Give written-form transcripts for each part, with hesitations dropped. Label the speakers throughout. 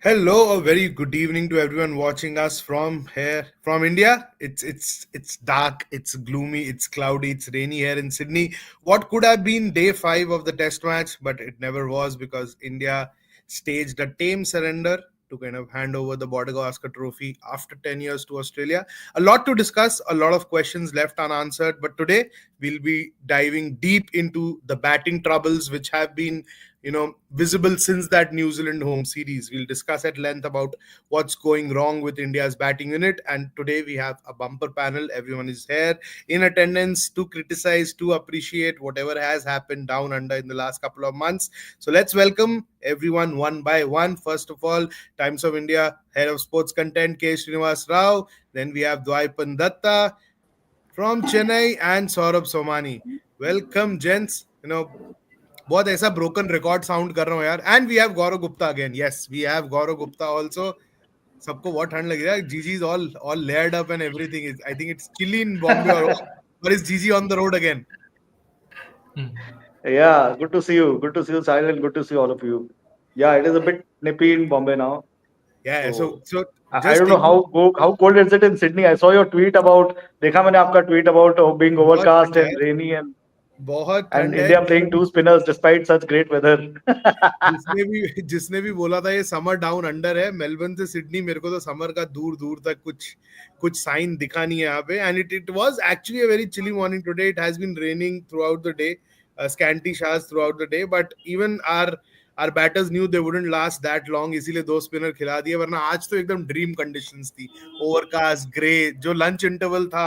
Speaker 1: Hello, a very good evening to everyone watching us from here from India. It's dark, it's gloomy, it's cloudy, it's rainy here in Sydney. What could have been day 5 of the test match, but it never was because India staged a tame surrender to kind of hand over the Border Gavaskar trophy after 10 years to Australia. A lot to discuss, a lot of questions left unanswered, but today we'll be diving deep into the batting troubles which have been visible since that New Zealand home series. We'll discuss at length about what's going wrong with India's batting unit, and today we have a bumper panel. Everyone is here in attendance to criticize, to appreciate whatever has happened down under in the last couple of months. So let's welcome everyone one by one. First of all, Times of India head of sports content K Srinivas Rao. Then we have Dwaipan Datta from Chennai and Saurabh Somani. Welcome, gents. बहुत ऐसा broken record sound कर रहा हूँ यार. And we have Gaurav Gupta again. Yes, we have Gaurav Gupta also. सबको बहुत ठंड लग रहा है. GG is all layered up and everything. Is I think it's chilly in Bombay or is GG on the road again.
Speaker 2: Yeah, good to see you. Good to see you, Sahil, and good to see all of you. Yeah, it is a bit nippy in Bombay now.
Speaker 1: Yeah, so
Speaker 2: I
Speaker 1: just
Speaker 2: don't know
Speaker 1: thinking,
Speaker 2: how cold is it in Sydney. I saw your tweet about देखा मैंने आपका tweet about being
Speaker 1: बहुत
Speaker 2: overcast
Speaker 1: ठंड है.
Speaker 2: and rainy
Speaker 1: बहुत
Speaker 2: and
Speaker 1: ठंड है.
Speaker 2: India playing two spinners despite such great weather.
Speaker 1: जिसने भी बोला था ये समर डाउन अंडर है. मेलबर्न से सिडनी मेरे को तो समर का दूर दूर तक कुछ साइन दिखा नहीं है यहाँ पे. And it was actually a very chilly morning today. It has been raining throughout the day, scanty showers throughout the day, but even our batters knew they wouldn't last that long, इसीलिए दो spinner खिला दिए. वरना आज तो एकदम dream conditions थी. Overcast, grey, जो लंच इंटरवल था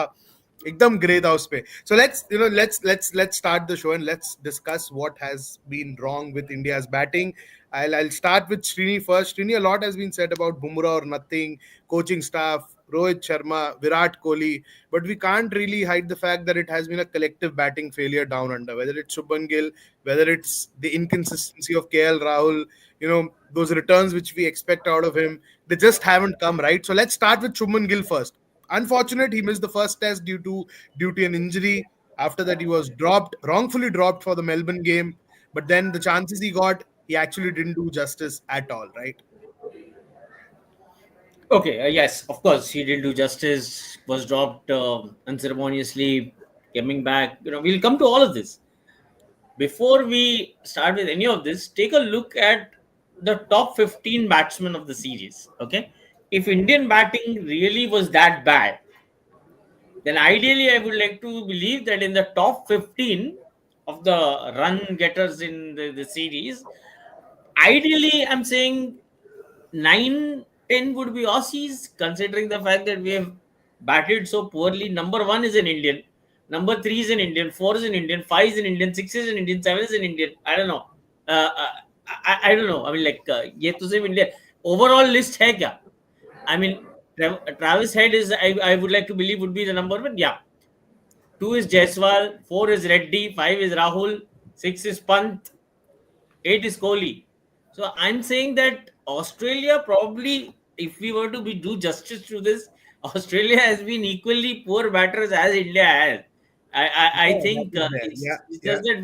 Speaker 1: एकदम ग्रे था उस पे. So let's start the show and let's discuss what has been wrong with India's batting. I'll start with Srini first. Srini, a lot has been said about Bumrah or nothing, coaching staff, Rohit Sharma, Virat Kohli, but we can't really hide the fact that it has been a collective batting failure down under. Whether it's Shubman Gill, whether it's the inconsistency of KL Rahul, those returns which we expect out of him, they just haven't come right. So let's start with Shubman Gill first. Unfortunate, he missed the first test due to an injury. After that, he was wrongfully dropped for the Melbourne game. But then the chances he got, he actually didn't do justice at all, right?
Speaker 3: Okay, yes, of course, he didn't do justice, was dropped unceremoniously, coming back. We'll come to all of this. Before we start with any of this, take a look at the top 15 batsmen of the series. Okay, if Indian batting really was that bad, then ideally I would like to believe that in the top 15 of the run getters in the series, ideally I'm saying 9, 10 would be Aussies, considering the fact that we have batted so poorly. Number 1 is an Indian, number 3 is an Indian, 4 is an Indian, 5 is an Indian, 6 is an Indian, 7 is an Indian. I don't know. I don't know. I mean, like, ये तो सिर्फ India overall list है क्या? I mean, Travis Head is, I would like to believe, would be the number one. Yeah. 2 is Jaiswal, 4 is Reddy, 5 is Rahul, 6 is Pant, 8 is Kohli. So I'm saying that Australia probably, if we were to do justice to this, Australia has been equally poor batters as India has. I think it's just that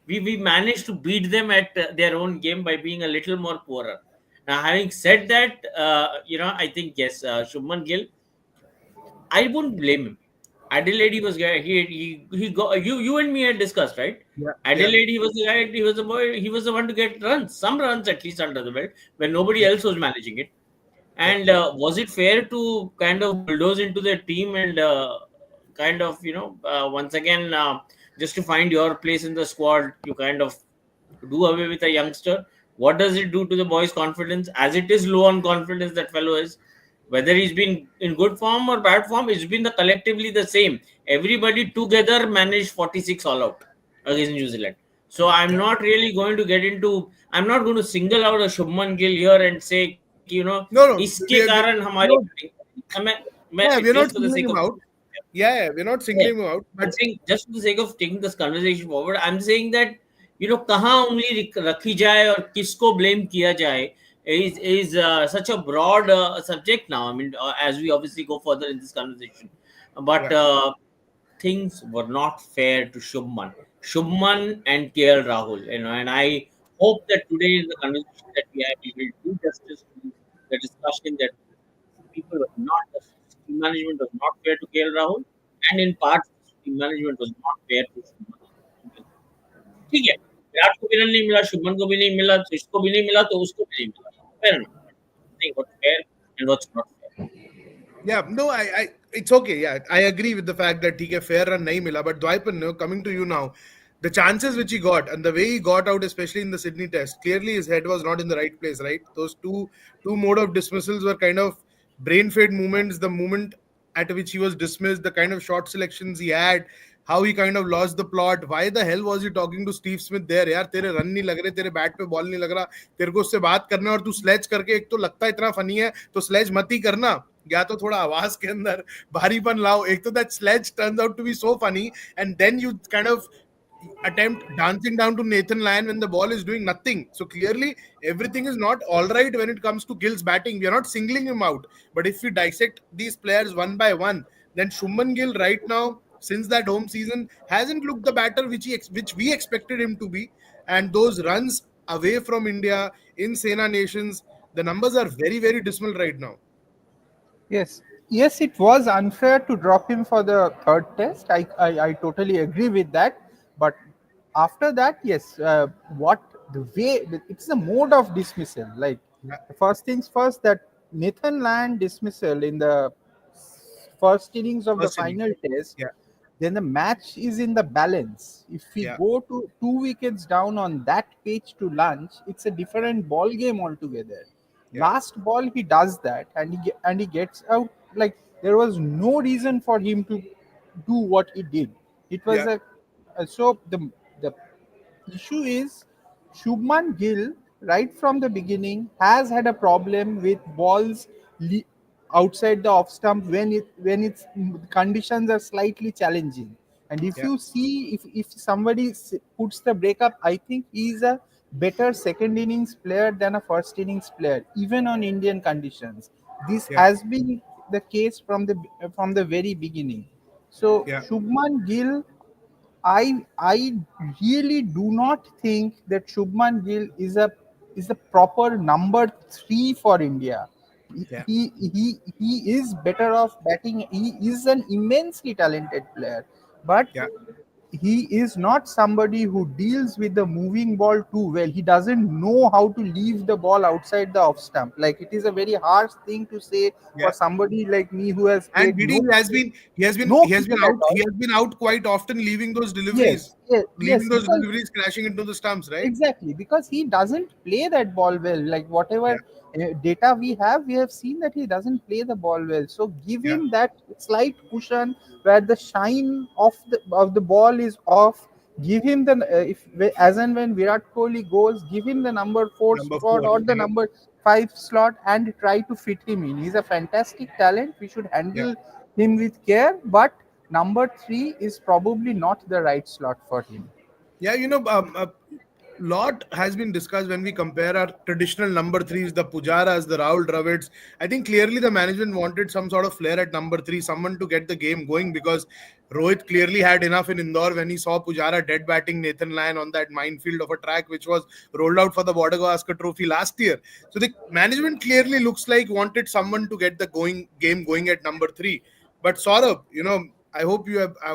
Speaker 3: we managed to beat them at their own game by being a little more poorer. Now, having said that, I think yes, Shubman Gill, I wouldn't blame him. Adelaide, he was he got you and me had discussed, right?
Speaker 1: Yeah.
Speaker 3: Adelaide, he was the guy, he was the boy, he was the one to get runs, some runs at least under the belt when nobody else was managing it. And was it fair to kind of bulldoze into the team and kind of once again just to find your place in the squad, you kind of do away with a youngster? What does it do to the boy's confidence? As it is low on confidence, that fellow is. Whether he's been in good form or bad form, it's been collectively the same. Everybody together managed 46 all out against New Zealand. So I'm not really going to get into. I'm not going to single out a Shubman Gill here and say,
Speaker 1: No,
Speaker 3: इसके कारण हमारी
Speaker 1: we're not singling him out. Yeah, we're not singling him out.
Speaker 3: I'm saying, just for the sake of taking this conversation forward, I'm saying that कहाँ उंगली रखी जाए और किसको blame किया जाए is such a broad subject now. I mean, as we obviously go further in this conversation, but things were not fair to Shubman and KL Rahul. And I hope that today in the conversation that we have, we will do justice to the discussion that people were not, the team management was not fair to KL Rahul, and in parts, team management was not fair to Shubman Gill. ठीक है, विराट को भी run नहीं मिला, शुभमन को भी नहीं मिला, तो इसको भी नहीं मिला, तो उसको भी नहीं मिला. Fair enough. I think what's fair and what's not fair.
Speaker 1: Yeah, no, it's okay. Yeah, I agree with the fact that he fair run nahi mila. But Dwaipan, coming to you now, the chances which he got and the way he got out, especially in the Sydney Test, clearly his head was not in the right place. Right, those two mode of dismissals were kind of brain fade movements. The moment at which he was dismissed, the kind of shot selections he had, how he kind of lost the plot. Why the hell was he talking to Steve Smith there? यार तेरे run नहीं लग रहे, तेरे bat पे ball नहीं लग रहा, तेरे को उससे बात करना और तू स्लेज करके एक तो लगता है इतना फनी है तो स्लेज मत ही करना, या तो थोड़ा आवाज के अंदर भारीपन लाओ. एक तो that sledge turns out to be so funny and then you kind of attempt dancing down to Nathan Lyon when the ball is doing nothing. So clearly, everything is not all right when it comes to Gill's batting. We are not singling him out. But if we dissect these players one by one, then Shubman Gill right now, since that home season, hasn't looked the batter which we expected him to be. And those runs away from India in Sena Nations, the numbers are very, very dismal right now.
Speaker 4: Yes, yes, it was unfair to drop him for the third test. I totally agree with that. But after that, yes, what the way it's a mode of dismissal. Like
Speaker 1: Yeah,
Speaker 4: first things first, that Nathan Land dismissal in the first innings of the
Speaker 1: first inning.
Speaker 4: final test,
Speaker 1: Yeah,
Speaker 4: then the match is in the balance. If we
Speaker 1: yeah,
Speaker 4: go to 2 wickets down on that pitch to lunch, it's a different ball game altogether.
Speaker 1: yeah,
Speaker 4: Last ball he does that, and he gets out. Like there was no reason for him to do what he did. It was
Speaker 1: yeah,
Speaker 4: so the issue is Shubman Gill, right from the beginning, has had a problem with balls outside the off stump when its conditions are slightly challenging. And if
Speaker 1: yeah,
Speaker 4: you see, if somebody puts the breakup, I think he is a better second innings player than a first innings player, even on Indian conditions. This
Speaker 1: yeah,
Speaker 4: has been the case from the very beginning. So
Speaker 1: yeah,
Speaker 4: Shubman Gill, I really do not think that Shubman Gill is a proper number three for India.
Speaker 1: yeah,
Speaker 4: He is better off batting. He is an immensely talented player, but
Speaker 1: yeah.
Speaker 4: he is not somebody who deals with the moving ball too well. He doesn't know how to leave the ball outside the off stump. Like it is a very harsh thing to say for
Speaker 1: Yeah.
Speaker 4: somebody like me who has
Speaker 1: And
Speaker 4: played
Speaker 1: BD
Speaker 4: no
Speaker 1: he has been
Speaker 4: cricket at
Speaker 1: out
Speaker 4: all.
Speaker 1: he has been out quite often
Speaker 4: Yes, yes,
Speaker 1: leaving
Speaker 4: yes,
Speaker 1: those
Speaker 4: because
Speaker 1: deliveries crashing into the stumps, right?
Speaker 4: exactly, because he doesn't play that ball well. Like whatever
Speaker 1: Yeah,
Speaker 4: data we have seen that he doesn't play the ball well. So give
Speaker 1: yeah.
Speaker 4: him that slight cushion where the shine of the ball is off. Give him the if as and when Virat Kohli goes, give him the number four
Speaker 1: Number
Speaker 4: spot
Speaker 1: four.
Speaker 4: or the
Speaker 1: Yeah,
Speaker 4: number five slot and try to fit him in. He's a fantastic talent. We should
Speaker 1: yeah.
Speaker 4: handle him with care, but number three is probably not the right slot for him.
Speaker 1: Yeah, a lot has been discussed when we compare our traditional number threes, the Pujaras, the Rahul Dravids. I think clearly the management wanted some sort of flair at number three, someone to get the game going, because Rohit clearly had enough in Indore when he saw Pujara dead batting Nathan Lyon on that minefield of a track which was rolled out for the Border Gavaskar Trophy last year. So the management clearly looks like wanted someone to get the game going at number three. But Saurabh, I hope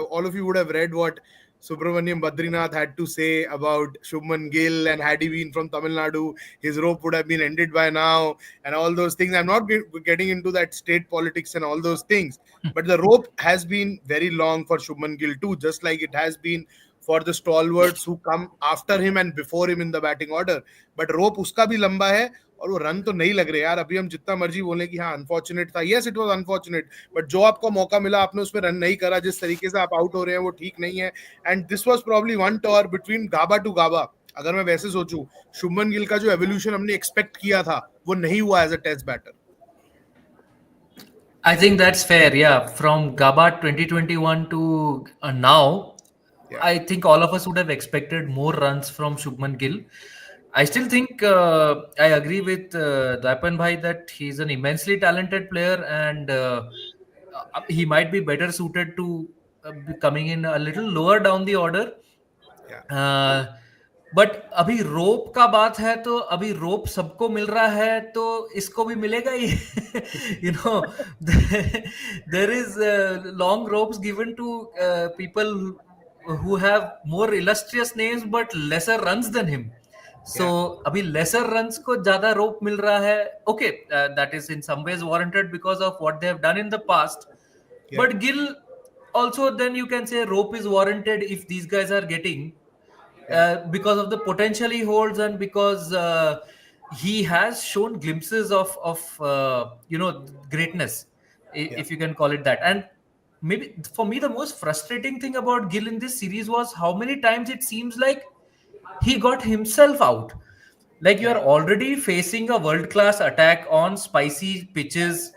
Speaker 1: all of you would have read what Subramaniam Badrinath had to say about Shubman Gill, and had he been from Tamil Nadu, his rope would have been ended by now, and all those things. I'm not getting into that state politics and all those things, but the rope has been very long for Shubman Gill too, just like it has been for the stalwarts who come after him and before him in the batting order. But rope uska bhi lamba hai, और वो run तो नहीं लग रहे यार. अभी हम जितना मर्जी बोले कि हाँ अनफॉर्चुनेट था, yes it was unfortunate, but जो आपको मौका मिला आपने उसमें रन नहीं करा, जिस तरीके से आप आउट हो रहे हैं वो ठीक नहीं है. And this was probably one tour between Gabba to Gabba. अगर मैं वैसे सोचूं, शुभमन गिल का जो एवोल्यूशन हमने एक्सपेक्ट किया था वो नहीं हुआ as a test batter.
Speaker 5: I think that's fair. Yeah, from Gaba 2021 to now,
Speaker 1: Yeah,
Speaker 5: I think all of us would have expected more runs from Shubman Gill. I still think I agree with Daipan Bhai that he's an immensely talented player, and he might be better suited to be coming in a little lower down the order.
Speaker 1: yeah,
Speaker 5: Uh, but अभी रोप का बात है तो अभी रोप सबको मिल रहा है तो इसको भी मिलेगा ही. You know, there is long ropes given to people who have more illustrious names but lesser runs than him. So
Speaker 1: Yeah,
Speaker 5: अभी lesser runs को ज्यादा रोप मिल रहा है. Okay, that is in some ways warranted because of what they have done in the past.
Speaker 1: yeah,
Speaker 5: But Gill also, then you can say rope is warranted if these guys are getting,
Speaker 1: yeah,
Speaker 5: because of the potential he holds and because he has shown glimpses of greatness,
Speaker 1: yeah,
Speaker 5: if you can call it that. And maybe for me the most frustrating thing about Gill in this series was how many times it seems like he got himself out. Like you
Speaker 1: yeah,
Speaker 5: are already facing a world class attack on spicy pitches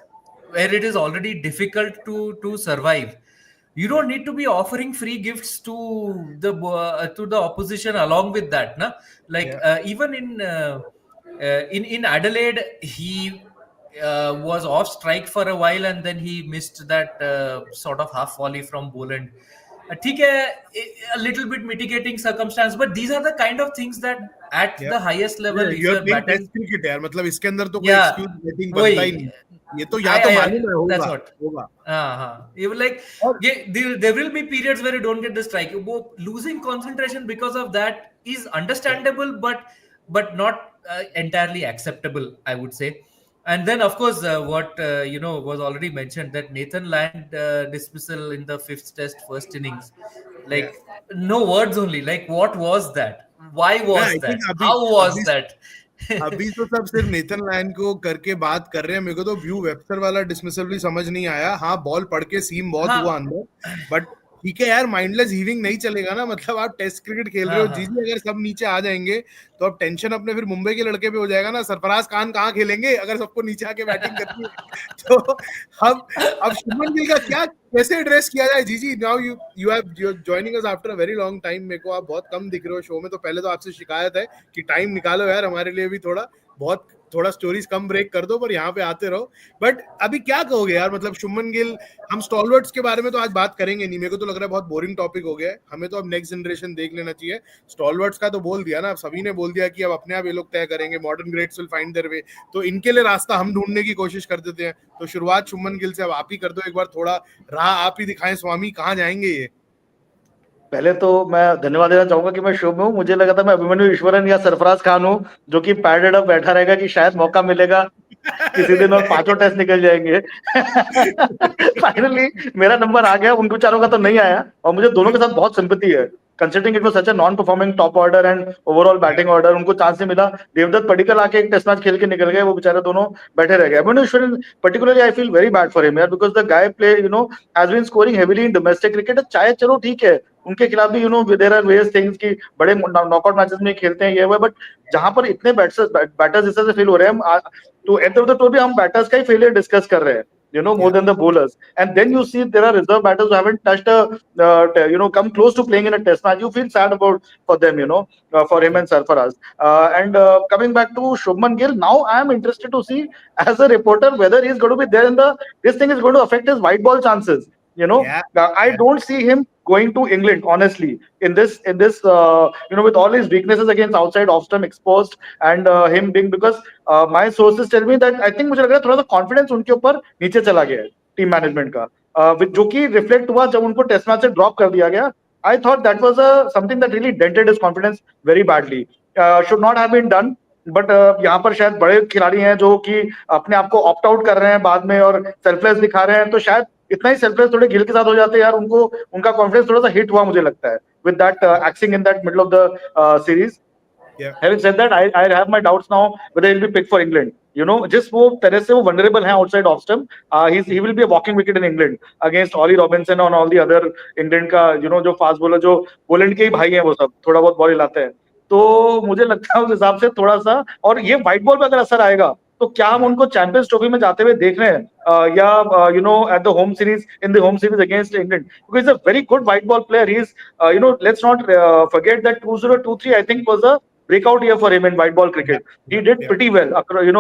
Speaker 5: where it is already difficult to survive. You
Speaker 1: yeah,
Speaker 5: don't need to be offering free gifts to the opposition along with that, na? Like
Speaker 1: yeah,
Speaker 5: even in Adelaide, he was off strike for a while and then he missed that sort of half volley from Boland. ठीक है, a little bit mitigating circumstance, but these are the kind of things that at
Speaker 1: yeah.
Speaker 5: the highest level, if
Speaker 1: you are
Speaker 5: you're
Speaker 1: playing test
Speaker 5: batting,
Speaker 1: cricket यार, मतलब इसके अंदर तो कोई
Speaker 5: yeah,
Speaker 1: excuse I think बनता ही
Speaker 5: वही.
Speaker 1: नहीं. ये तो या तो
Speaker 5: I
Speaker 1: मालूम है
Speaker 5: that's
Speaker 1: होगा
Speaker 5: what.
Speaker 1: होगा.
Speaker 5: You will like,
Speaker 1: और
Speaker 5: yeah, there will be periods where you don't get the strike. Losing concentration because of that is understandable, but not entirely acceptable, I would say. And then, of course, what was already mentioned, that Nathan Land dismissal in the fifth test first innings,
Speaker 1: yeah.
Speaker 5: like no words only. Like, what was that? Why
Speaker 1: मैं
Speaker 5: was
Speaker 1: I think
Speaker 5: that?
Speaker 1: अभी
Speaker 5: How was
Speaker 1: अभी
Speaker 5: that?
Speaker 1: अभी तो सब सिर्फ Nathan Lyon को करके बात कर रहे हैं. मेरे को तो व्यू वेबस्टर वाला डिसमिसल भी समझ नहीं आया. हाँ, बॉल पढ़ के सीम बहुत हुआ
Speaker 5: हाँ,
Speaker 1: अंदर, बट ठीक है यार, माइंडलेस हीविंग नहीं चलेगा ना. मतलब आप टेस्ट क्रिकेट खेल रहे
Speaker 5: हाँ,
Speaker 1: हो
Speaker 5: हाँ.
Speaker 1: जीजी, अगर सब नीचे आ जाएंगे तो अब टेंशन अपने फिर मुंबई के लड़के पे हो जाएगा ना. सरफराज खान कहाँ खेलेंगे अगर सबको नीचे आके बैटिंग करनी है? तो अब शुभमन गिल का क्या, कैसे एड्रेस किया जाए? जीजी, now you have joining us after a very long time. मेरे को आप बहुत कम दिख रहे हो शो में, तो पहले तो आपसे शिकायत है कि टाइम निकालो यार हमारे लिए भी थोड़ा बहुत. थोड़ा स्टोरीज कम ब्रेक कर दो पर यहाँ पे आते रहो. बट अभी क्या कहोगे यार, मतलब शुभमन गिल, हम स्टॉलवर्ड्स के बारे में तो आज बात करेंगे नहीं. मेरे को तो लग रहा है बहुत बोरिंग टॉपिक हो गया है. हमें तो अब नेक्स्ट जनरेशन देख लेना चाहिए. स्टॉलवर्ड्स का तो बोल दिया ना, सभी ने बोल दिया कि अब अपने आप ये लोग तय करेंगे. Modern greats will find their way. तो इनके लिए रास्ता हम ढूंढने की कोशिश कर देते हैं. तो शुरुआत शुभमन गिल से अब आप ही कर दो एक बार. थोड़ा राह आप ही दिखाएं स्वामी, कहाँ जाएंगे ये?
Speaker 2: पहले तो मैं धन्यवाद देना चाहूंगा कि मैं शो में हूँ. मुझे लगा था मैं अभिमन्यु ईश्वरन या सरफराज खान हूँ जो कि पैडेड अप बैठा रहेगा कि शायद मौका मिलेगा किसी दिन और पांचों टेस्ट निकल जाएंगे. फाइनली मेरा नंबर आ गया, उन बेचारों का तो नहीं आया. और मुझे दोनों के साथ बहुत सिंपैथी है, considering it was such a non performing top order and overall batting order. उनको चांस नहीं मिला. देवदत्त पडिक्कल आके एक टेस्ट मैच खेल के निकल गए, वो बेचारे दोनों बैठे रह गए. Abhimanyu Easwaran particularly I feel very bad for him यार, because the guy play has been scoring heavily in domestic cricket. चाहे चलो ठीक है, उनके खिलाफ भी देयर आर वेरियस थिंग्स कि बड़े नॉकआउट मैचेस में खेलते हैं ये वो, बट जहां पर इतने बैटर्स इस तरह से फेल हो रहे हैं, तो एट द टोर भी हम बैटर्स का ही फेलियर डिस्कस कर रहे हैं, more
Speaker 1: Yeah,
Speaker 2: than the bowlers. And then you see there are reserve batters who haven't touched come close to playing in a test match. You feel sad about for them, for him
Speaker 1: yeah,
Speaker 2: and Sarfaraz. And coming back to Shubman Gill, now I am interested to see as a reporter whether he's going to be there in this thing is going to affect his white ball chances.
Speaker 1: yeah,
Speaker 2: I
Speaker 1: yeah,
Speaker 2: don't see him going to England, honestly, in this with all his weaknesses against outside off stump exposed, and him being, because my sources tell me that I think मुझे लग रहा है थोड़ा सा confidence उनके ऊपर नीचे चला गया है टीम मैनेजमेंट का, जो कि रिफ्लेक्ट हुआ जब उनको टेस्ट मैच से ड्रॉप कर दिया गया. I thought that was something that really dented his confidence very badly. Should not have been done. But यहाँ पर शायद बड़े खिलाड़ी हैं जो कि अपने आप को ऑप्ट आउट कर रहे हैं बाद में और सेल्फलेस दिखा रहे हैं, तो शायद इतना ही सेल्फलेस थोड़े गिल के साथ हो जाते हैं यार, उनको उनका कॉन्फिडेंस थोड़ा सा हिट हुआ मुझे लगता है with that axing in that middle of the series.
Speaker 1: yeah,
Speaker 2: Having said that, I have my doubts now whether he'll be picked for England. Just वो तरह से वो vulnerable है outside off stump. He will be a walking wicket in England against Ollie Robinson and all the other England का जो fast bowler, जो Poland के ही भाई हैं, वो सब थोड़ा बहुत बॉल हिलाते हैं. तो मुझे लगता है उस हिसाब से थोड़ा सा, और ये व्हाइट बॉल पे अगर असर आएगा तो क्या हम उनको चैंपियंस ट्रॉफी में जाते हुए देख रहे हैं, या at the home series, in the home series against England, because is a very good white ball player. He is let's not forget that 2023 I think was a breakout year for him in white ball cricket. He did pretty well. He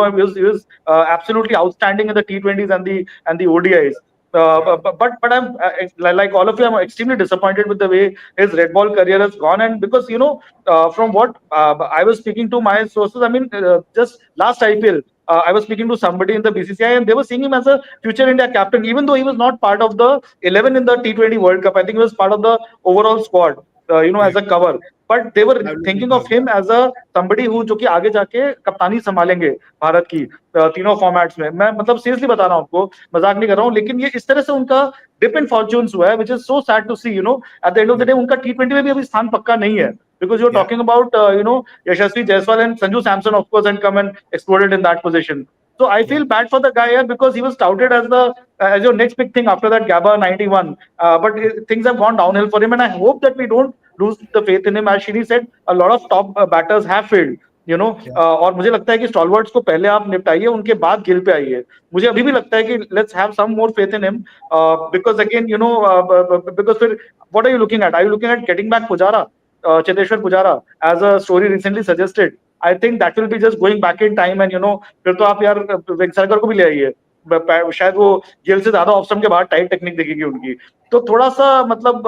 Speaker 2: was absolutely outstanding in the T20s and the ODIs. But I'm like all of you, I'm extremely disappointed with the way his red ball career has gone. And because from what I was speaking to my sources, I mean, just last IPL, I was speaking to somebody in the BCCI, and they were seeing him as a future India captain, even though he was not part of the 11 in the T20 World Cup. I think he was part of the overall squad,
Speaker 1: Yeah,
Speaker 2: as a cover. But they were
Speaker 1: I've looked
Speaker 2: thinking
Speaker 1: at
Speaker 2: of
Speaker 1: that.
Speaker 2: him as a somebody who जो कि आगे जाके कप्तानी संभालेंगे भारत की तीनों formats में. मैं मतलब सीरियसली बता रहा हूँ आपको, मजाक नहीं कर रहा हूँ. लेकिन ये इस तरह से उनका डिप इन फॉर्च्यून्स हुआ है, which is so sad to see. At the end of the
Speaker 1: Yeah,
Speaker 2: day उनका T20 में भी अभी स्थान पक्का नहीं है. Because you're
Speaker 1: yeah,
Speaker 2: talking about Yashasvi Jaiswal and Sanju Samson, of course, and come and exploded in that position. So I
Speaker 1: yeah.
Speaker 2: feel bad for the guy here because he was touted as the as your next big thing after that Gabba 91. But things have gone downhill for him, and I hope that we don't lose the faith in him. As Shini said, a lot of top batters have failed.
Speaker 1: Yeah.
Speaker 2: और मुझे लगता है कि stalwarts को पहले आप निपटाइए, उनके बाद गिल पे आइए. मुझे अभी भी लगता है कि let's have some more faith in him because again because फिर what are you looking at? Are you looking at getting back Pujara, Cheteshwar Pujara, as a story recently suggested? I think that will be just going back in time, and फिर तो आप यार वेंगसरकर को भी ले आइए. शायद वो गिल से ज्यादा ऑप्शन के बाद टाइट टेक्निक दिखेगी उनकी. तो थोड़ा सा मतलब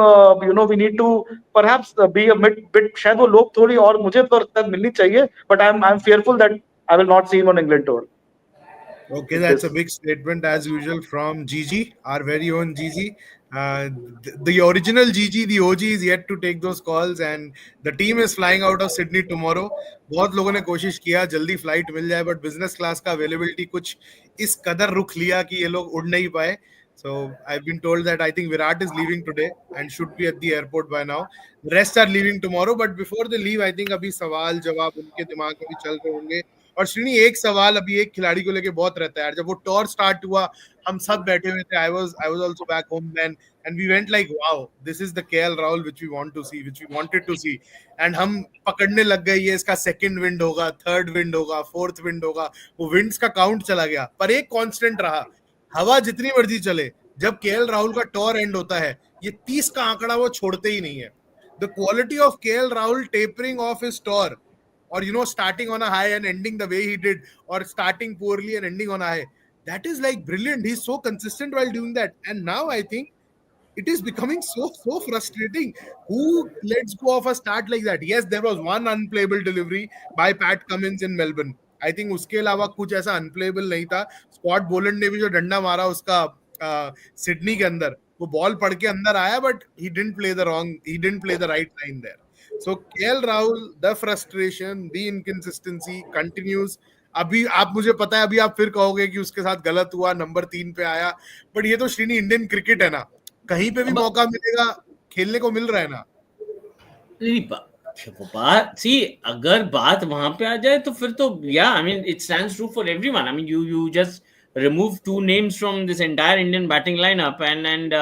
Speaker 2: we need to perhaps be a bit. शायद वो लोग थोड़ी और मुझे तो लगता है मिलनी चाहिए, but I am fearful that I will not see him on England tour
Speaker 1: Okay,
Speaker 2: with
Speaker 1: that's a
Speaker 2: this.
Speaker 1: big statement as usual from Gigi, our very own Gigi. The original Gigi, the OG, is yet to take those calls, and the team is flying out of Sydney tomorrow. बहुत लोगों ने कोशिश किया जल्दी flight मिल जाए, but business class का availability कुछ इस कदर रुक लिया कि ये लोग उड़ नहीं पाए. So I've been told that I think Virat is leaving today and should be at the airport by now. The rest are leaving tomorrow, but before they leave, I think अभी सवाल जवाब उनके दिमाग में भी चल रहे होंगे. और श्रीनी, एक सवाल अभी एक खिलाड़ी को लेके बहुत रहता है यार. जब वो टॉर स्टार्ट हुआ, हम सब बैठे हुए थे. I was also back home then, and we went like wow, this is the KL Rahul which we want to see, which we wanted to see. And हम पकड़ने लग गए ये इसका सेकंड विंड होगा, थर्ड विंड होगा, फोर्थ विंड होगा. वो विंड्स का काउंट चला गया, पर एक कांस्टेंट रहा, हवा जितनी मर्जी चले, जब केएल राहुल का टॉर एंड होता है, ये 30 का आंकड़ा वो छोड़ते ही नहीं है. The quality of KL Rahul tapering off his tour, or starting on a high and ending the way he did, or starting poorly and ending on a high, that is like brilliant. He's so consistent while doing that, and now I think it is becoming so frustrating. Who lets go of a start like that? Yes, there was one unplayable delivery by Pat Cummins in Melbourne. I think उसके अलावा कुछ ऐसा unplayable नहीं था. Scott Boland ने भी जो डंडा मारा उसका सिडनी के अंदर, वो बॉल पड़ के अंदर आया, but he didn't play the right line there. So KL Rahul, the frustration, the inconsistency continues. अभी आप, मुझे पता है अभी आप फिर कहोगे कि उसके साथ गलत हुआ, नंबर 3 पे आया, बट ये तो श्रीनी इंडियन क्रिकेट है ना, कहीं पे भी मौका मिलेगा, खेलने को मिल रहा है ना.
Speaker 3: बात सी, अगर बात वहां पे आ जाए तो फिर तो या I mean it stands true for everyone. I mean you just remove two names from this entire Indian batting lineup, and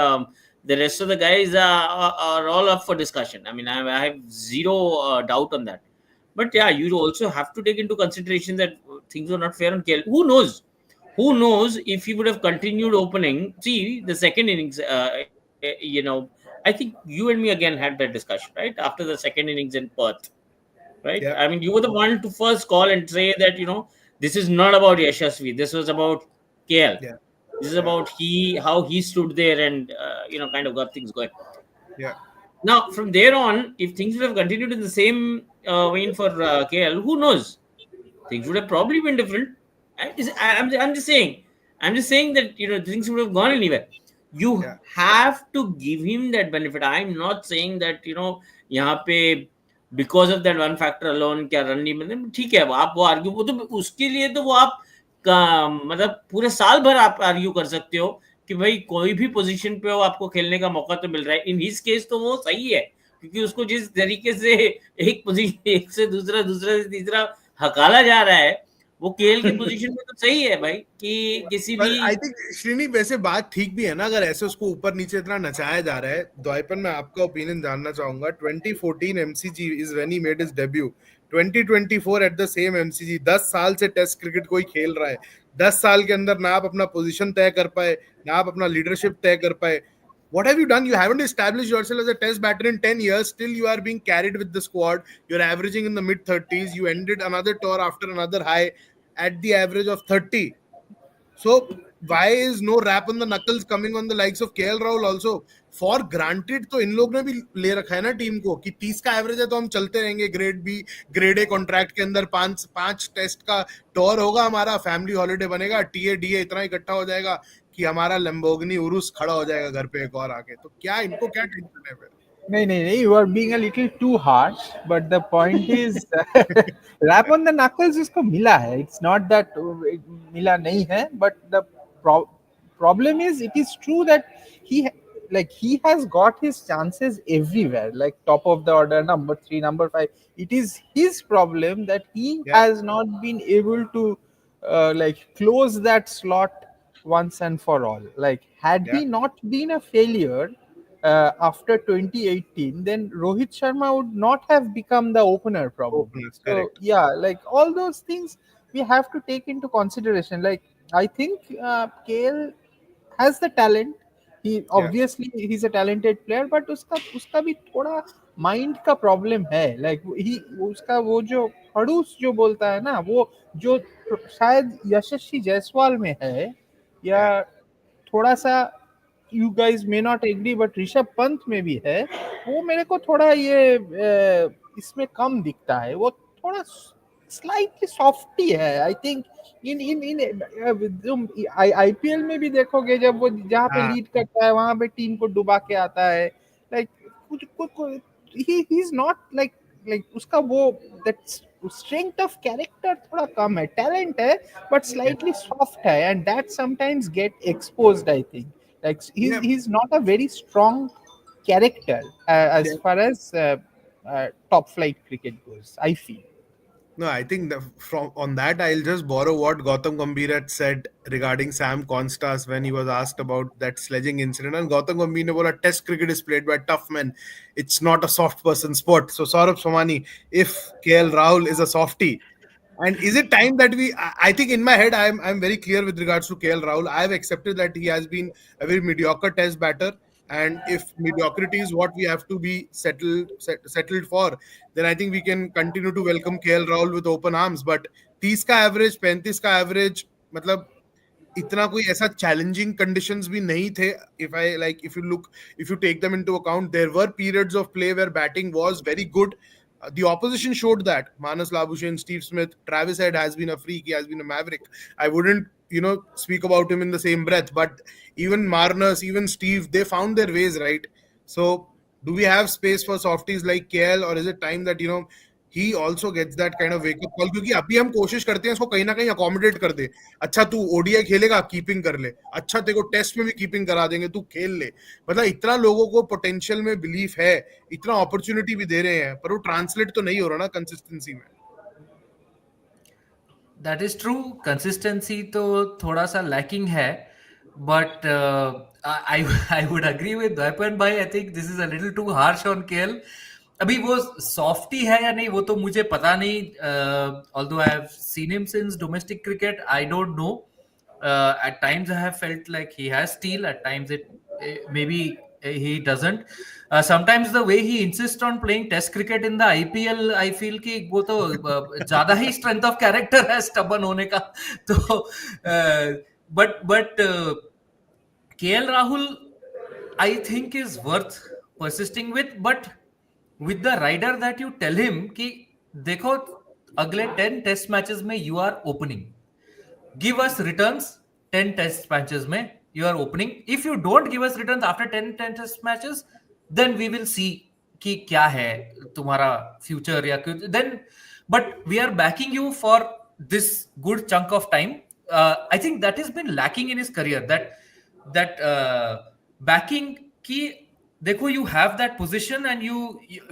Speaker 3: the rest of the guys are all up for discussion. I mean, I have zero doubt on that. But yeah, you also have to take into consideration that things were not fair on KL. Who knows? Who knows if he would have continued opening? See, the second innings, I think you and me again had that discussion, right? After the second innings in Perth, right?
Speaker 1: Yeah,
Speaker 3: I mean, you were the one to first call and say that, this is not about Yashasvi. This was about KL.
Speaker 1: yeah,
Speaker 3: This is
Speaker 1: yeah,
Speaker 3: about how he stood there and, kind of got things going.
Speaker 1: yeah,
Speaker 3: Now, from there on, if things would have continued in the same vein for KL, who knows? Things would have probably been different. I'm just saying. I'm just saying that things would have gone anywhere. You
Speaker 1: yeah.
Speaker 3: have to give him that benefit. I'm not saying that यहाँ पे because of that one factor alone क्या run नहीं मिले. ठीक है, आप वो argue, वो तो उसके लिए तो वो आप मतलब पूरे साल भर आप आर्ग्यू कर सकते हो कि भाई कोई भी पोजीशन पे हो आपको खेलने का मौका तो मिल रहा है. इन हिज केस तो वो सही है, क्योंकि उसको जिस तरीके से एक पोजीशन, एक से दूसरा, दूसरा से तीसरा हकाला जा रहा है, वो केएल की पोजीशन में तो सही है भाई कि किसी
Speaker 1: पर
Speaker 3: भी.
Speaker 1: आई थिंक श्रीनी, वैसे बात ठीक भी है ना, अगर ऐसे उसको ऊपर नीचे इतना नचाया जा रहा है. द्वैपन, मैं आपका ओपिनियन जानना चाहूंगा. 2014 MCG is when he made his debut. 2024 at the same MCG. 10 साल से टेस्ट क्रिकेट कोई खेल रहा है. 10 साल के अंदर ना आप अपना पोजीशन तय कर पाए, ना आप अपना लीडरशिप तय कर पाए. What have you done? You haven't established yourself as a test batter in 10 years. Still, you are being carried with the squad. You're averaging in the mid 30s. You ended another tour after another high at the average of 30. So why is no rap on the knuckles coming on the likes of KL Rahul also? For granted तो इन लोग ने भी ले रखा है ना team को कि 30 का एवरेज है तो हम चलते रहेंगे, grade B grade A contract के अंदर पांच पांच टेस्ट का टूर होगा, हमारा फैमिली हॉलीडे बनेगा, टीए डीए इतना इकट्ठा हो जाएगा कि हमारा लैम्बोर्गिनी उरुस खड़ा हो जाएगा घर पे एक और आके. तो क्या इनको क्या टेंशन है फिर?
Speaker 4: नहीं नहीं नहीं, you are being a little too harsh, but the point is rap on the knuckles उसको मिला है. It's not that मिला नहीं है, but the pro- problem is it is true that he he has got his chances everywhere, like top of the order, number 3, number 5. It is his problem that he
Speaker 1: Yeah,
Speaker 4: has not been able to close that slot once and for all. Like, had
Speaker 1: yeah,
Speaker 4: he not been a failure after 2018, then Rohit Sharma would not have become the opener probably.
Speaker 1: opener,
Speaker 4: So
Speaker 1: correct.
Speaker 4: yeah, like all those things we have to take into consideration. Like, I think KL has the talent. He
Speaker 1: Yeah,
Speaker 4: obviously he's a talented player, but उसका भी थोड़ा mind का problem है. Like he उसका वो जो खड़ूस जो बोलता है ना, वो जो शायद यशस्वी जायसवाल में है, या
Speaker 1: yeah,
Speaker 4: थोड़ा सा, you guys may not agree, but Rishabh Pant में भी है. वो मेरे को थोड़ा ये इसमें कम दिखता है. वो थोड़ा स्लाइटली सॉफ्टी है, आई थिंक. इन इन इन तुम आईपीएल में भी देखोगे, जब वो जहाँ पे
Speaker 1: हाँ,
Speaker 4: लीड करता है वहां पे टीम को डुबा के आता है. लाइक कुछ कुछ ही इज नॉट उसका वो दैट स्ट्रेंथ ऑफ कैरेक्टर थोड़ा कम है. टैलेंट है, बट
Speaker 1: yeah,
Speaker 4: स्लाइटली सॉफ्ट है, and that sometimes get exposed, I think. Like
Speaker 1: yeah,
Speaker 4: he's not a very strong character as
Speaker 1: yeah.
Speaker 4: far as top flight cricket goes, I feel.
Speaker 1: No, I think from on that I'll just borrow what Gautam Gambhir had said regarding Sam Constas when he was asked about that sledging incident. And Gautam Gambhir ne bola, Test cricket is played by tough men. It's not a soft person sport. So Saurabh Somani, if KL Rahul is a softie, and is it time that I think in my head, I'm very clear with regards to KL Rahul. I've accepted that he has been a very mediocre test batter. And if mediocrity is what we have to be settled for, then I think we can continue to welcome KL Rahul with open arms. But 30 का average 35 का average मतलब इतना कोई ऐसा challenging conditions भी नहीं थे. If you take them into account, there were periods of play where batting was very good. The opposition showed that. Manas Labuschagne, Steve Smith, Travis Head has been a freak. He has been a maverick. I wouldn't, speak about him in the same breath. But even Marnus, even Steve, they found their ways, right? So, do we have space for softies like KL, or is it time that he also gets that kind of wake up call? क्योंकि अभी हम कोशिश करते हैं इसको कहीं ना कहीं अकोमोडेट कर दे. अच्छा तू ओडीआई खेलेगा, कीपिंग कर ले. अच्छा तेरे को टेस्ट में भी कीपिंग करा देंगे, तू खेल ले. मतलब इतना लोगों को पोटेंशियल में बिलीफ है, इतना अपॉर्चुनिटी भी दे रहे हैं, पर वो ट्रांसलेट तो नहीं हो रहा ना कंसिस्टेंसी में.
Speaker 5: That is true. कंसिस्टेंसी तो थोड़ा सा लैकिंग है, but I I would agree with Dwaipayan भाई. I think this is a little too harsh on KL. अभी वो सॉफ्टी है या नहीं वो तो मुझे पता नहीं. Although I have seen him since domestic cricket, I don't know. At times I have felt like he has steel, at times maybe he doesn't. Sometimes the way he insists on playing test cricket in the IPL, I feel कि वो तो ज्यादा ही strength of character है stubborn होने का. तो but KL Rahul I think is worth persisting with, but with the rider that you tell him कि देखो अगले 10 टेस्ट मैचेस में you are opening, give us returns 10 test matches mein you are opening. If you don't give us returns after 10 test matches, then we will see कि क्या है तुम्हारा future या then. But we are backing you for this good chunk of time. I think that has been lacking in his career, that backing ki देखो you have that position and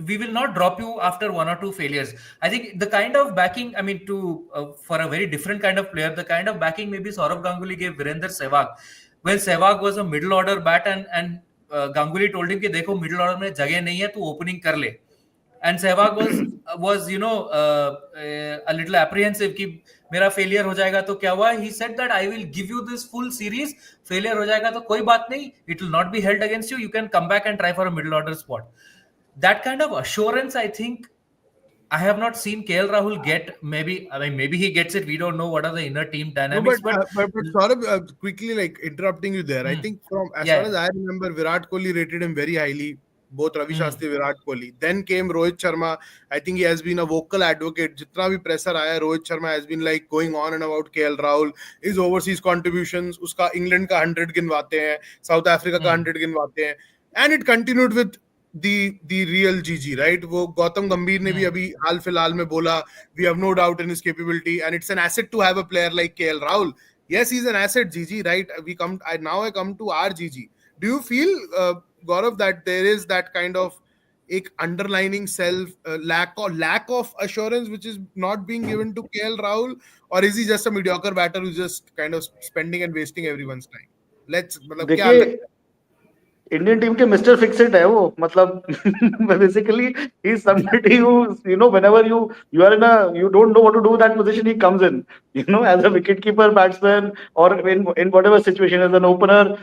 Speaker 5: we will not drop you after one or two failures. I think the kind of backing, I mean, to for a very different kind of player, the kind of backing maybe Saurav Ganguly gave Virender Sehwag when Sehwag was a middle order bat, and Ganguly told him कि देखो middle order में जगह नहीं है, तू opening कर ले. And Sehwag was a little apprehensive कि मेरा failure हो जाएगा तो क्या हुआ. He said that I will give you this full series, failure हो जाएगा तो कोई बात नहीं, it will not be held against you, you can come back and try for a middle order spot. That kind of assurance I think I have not seen KL Rahul get, maybe, I mean, maybe he gets it. We don't know what are the inner team
Speaker 1: No,
Speaker 5: dynamics, but
Speaker 1: but Saurabh, quickly like interrupting you there. I
Speaker 5: hmm,
Speaker 1: think from as far as
Speaker 5: yeah,
Speaker 1: I remember, Virat Kohli rated him very highly. Both Ravi
Speaker 5: hmm,
Speaker 1: Shastri, Virat Kohli. Then came Rohit Sharma. I think he has been a vocal advocate. Jitna bhi pressure aaya, Rohit Sharma has been like going on and about KL Rahul, his overseas contributions. Uska England ka 100 गिनवाते हैं, South Africa का
Speaker 5: hmm,
Speaker 1: 100 गिनवाते हैं, and it continued with the real GG, right? वो गौतम गंभीर ने भी
Speaker 5: hmm,
Speaker 1: अभी हाल फिलहाल में बोला, we have no doubt in his capability, and it's an asset to have a player like KL Rahul. Yes, he's an asset, GG, right? I come to our GG. Do you feel, Gaurav, that there is that kind of एक underlining self lack of assurance which is not being given to KL Rahul, or is he just a mediocre batter who's just kind of spending and wasting everyone's time? Let's मतलब क्या
Speaker 2: देखिए,
Speaker 1: लगता
Speaker 2: Indian team के mister fix it है वो, मतलब basically ही is somebody who, you know, whenever you are in a, you don't know what to do that position, he comes in, you know, as a wicket keeper, batsman, or in whatever situation, as an opener,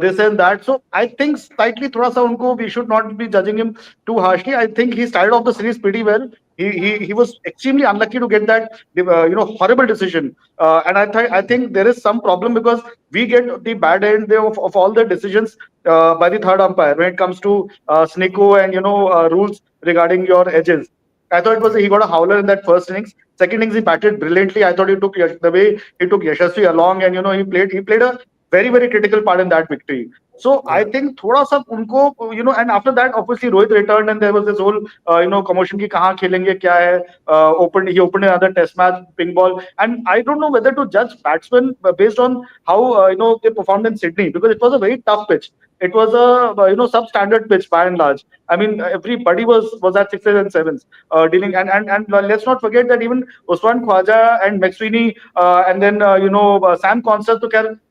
Speaker 2: this and that. So I think slightly थोड़ा सा उनको, we should not be judging him too harshly. I think he started off the series pretty well. He was extremely unlucky to get that you know, horrible decision, and I think there is some problem because we get the bad end of all the decisions by the third umpire when it comes to Sneeko and, you know, rules regarding your edges. I thought it was, he got a howler in that first innings. Second innings he batted brilliantly. I thought he took the way he took Yashasvi along, and, you know, he played a very critical part in that victory. So
Speaker 1: है?
Speaker 2: I think thoda sa unko, you know, and after that obviously Rohit returned and there was this whole you know, commotion ki kahan khelenge kya hai. He opened another test match, ping ball, and I don't know whether to judge batsmen based on how you know, they performed in Sydney, because it was a very tough pitch. It was a you know, substandard pitch by and large. I mean, everybody was at sixes and sevens dealing, and let's not forget that even Usman Khwaja and McSweeney and then you know, Sam Constance,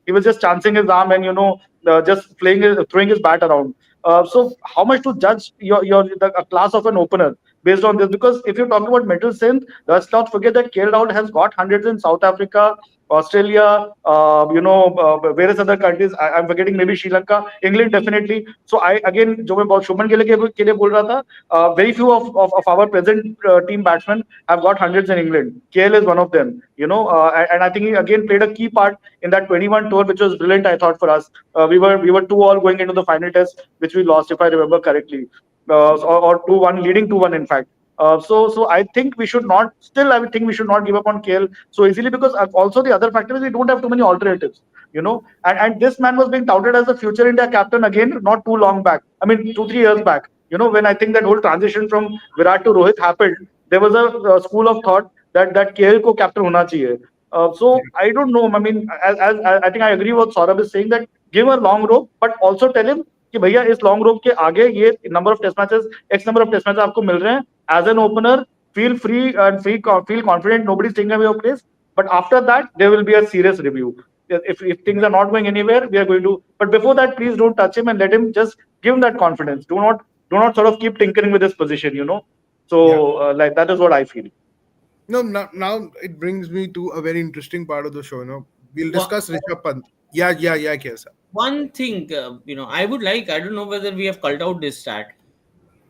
Speaker 2: he was just chancing his arm and, you know, just throwing his bat around. So how much to judge a class of an opener based on this? Because if you're talking about mental strength, let's not forget that KL Rahul has got hundreds in South Africa, Australia, you know, various other countries. I'm forgetting, maybe Sri Lanka, England definitely. So I again, जो मैं बहुत शुभमन गिल के लिए बोल रहा था, very few of our present team batsmen have got hundreds in England. KL is one of them, you know, and I think he again played a key part in that 21 tour, which was brilliant, I thought, for us. We were 2-all going into the final test, which we lost, if I remember correctly, or 2-1, leading 2-1 in fact. So I think we should not. Still, I would think we should not give up on KL so easily, because also the other factor is we don't have too many alternatives. You know, and this man was being touted as the future India captain again, not too long back. I mean, 2-3 years back. You know, when I think that whole transition from Virat to Rohit happened, there was a school of thought that KL ko captain hona chahiye. So I don't know. I mean, as I think I agree with what Saurabh is saying, that give him a long rope, but also tell him कि भैया इस long rope के आगे ये number of test matches, X number of test matches आपको मिल रहे हैं. As an opener, feel free and feel confident. Nobody's taking away your place. But after that, there will be a serious review. If things are not going anywhere, we are going to. But before that, please don't touch him and let him, just give him that confidence. Do not sort of keep tinkering with his position. You know. So
Speaker 1: Yeah.
Speaker 2: like that is what I feel.
Speaker 1: No, now it brings me to a very interesting part of the show. We'll
Speaker 3: One,
Speaker 1: discuss Rishabh Pant. Yeah, Kesa.
Speaker 3: one thing, I would like, I don't know whether we have culled out this stat.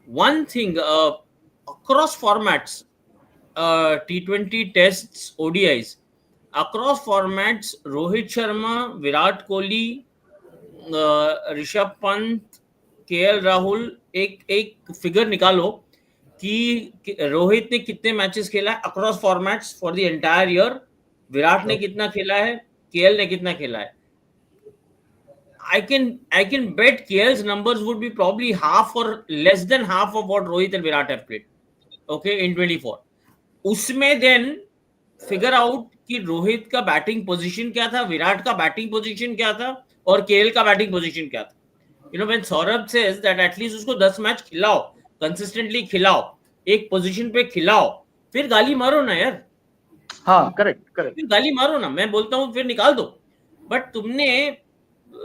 Speaker 3: One thing, across formats, T20 tests, ODIs, across formats, Rohit Sharma, Virat Kohli, Rishabh Pant, KL Rahul, एक figure निकालो कि रोहित ने कितने matches खेला है across formats for the entire year, Virat ने कितना खेला है, केएल ने कितना खेला है. I can bet KL's numbers would be probably half or less than half of what Rohit and Virat have played. Okay, in 24. उसमें then figure out कि रोहित का बैटिंग पोजीशन क्या था, विराट का बैटिंग पोजीशन क्या था, और केएल का बैटिंग पोजीशन क्या था. You know, when Saurabh says that at least उसको 10 मैच खिलाओ, कंसिस्टेंटली खिलाओ, एक पोजीशन पे खिलाओ, फिर गाली मारो ना यार.
Speaker 2: हाँ, करेक्ट.
Speaker 3: फिर गाली मारो ना, मैं बोलता हूँ फिर निकाल दो. बट तुमने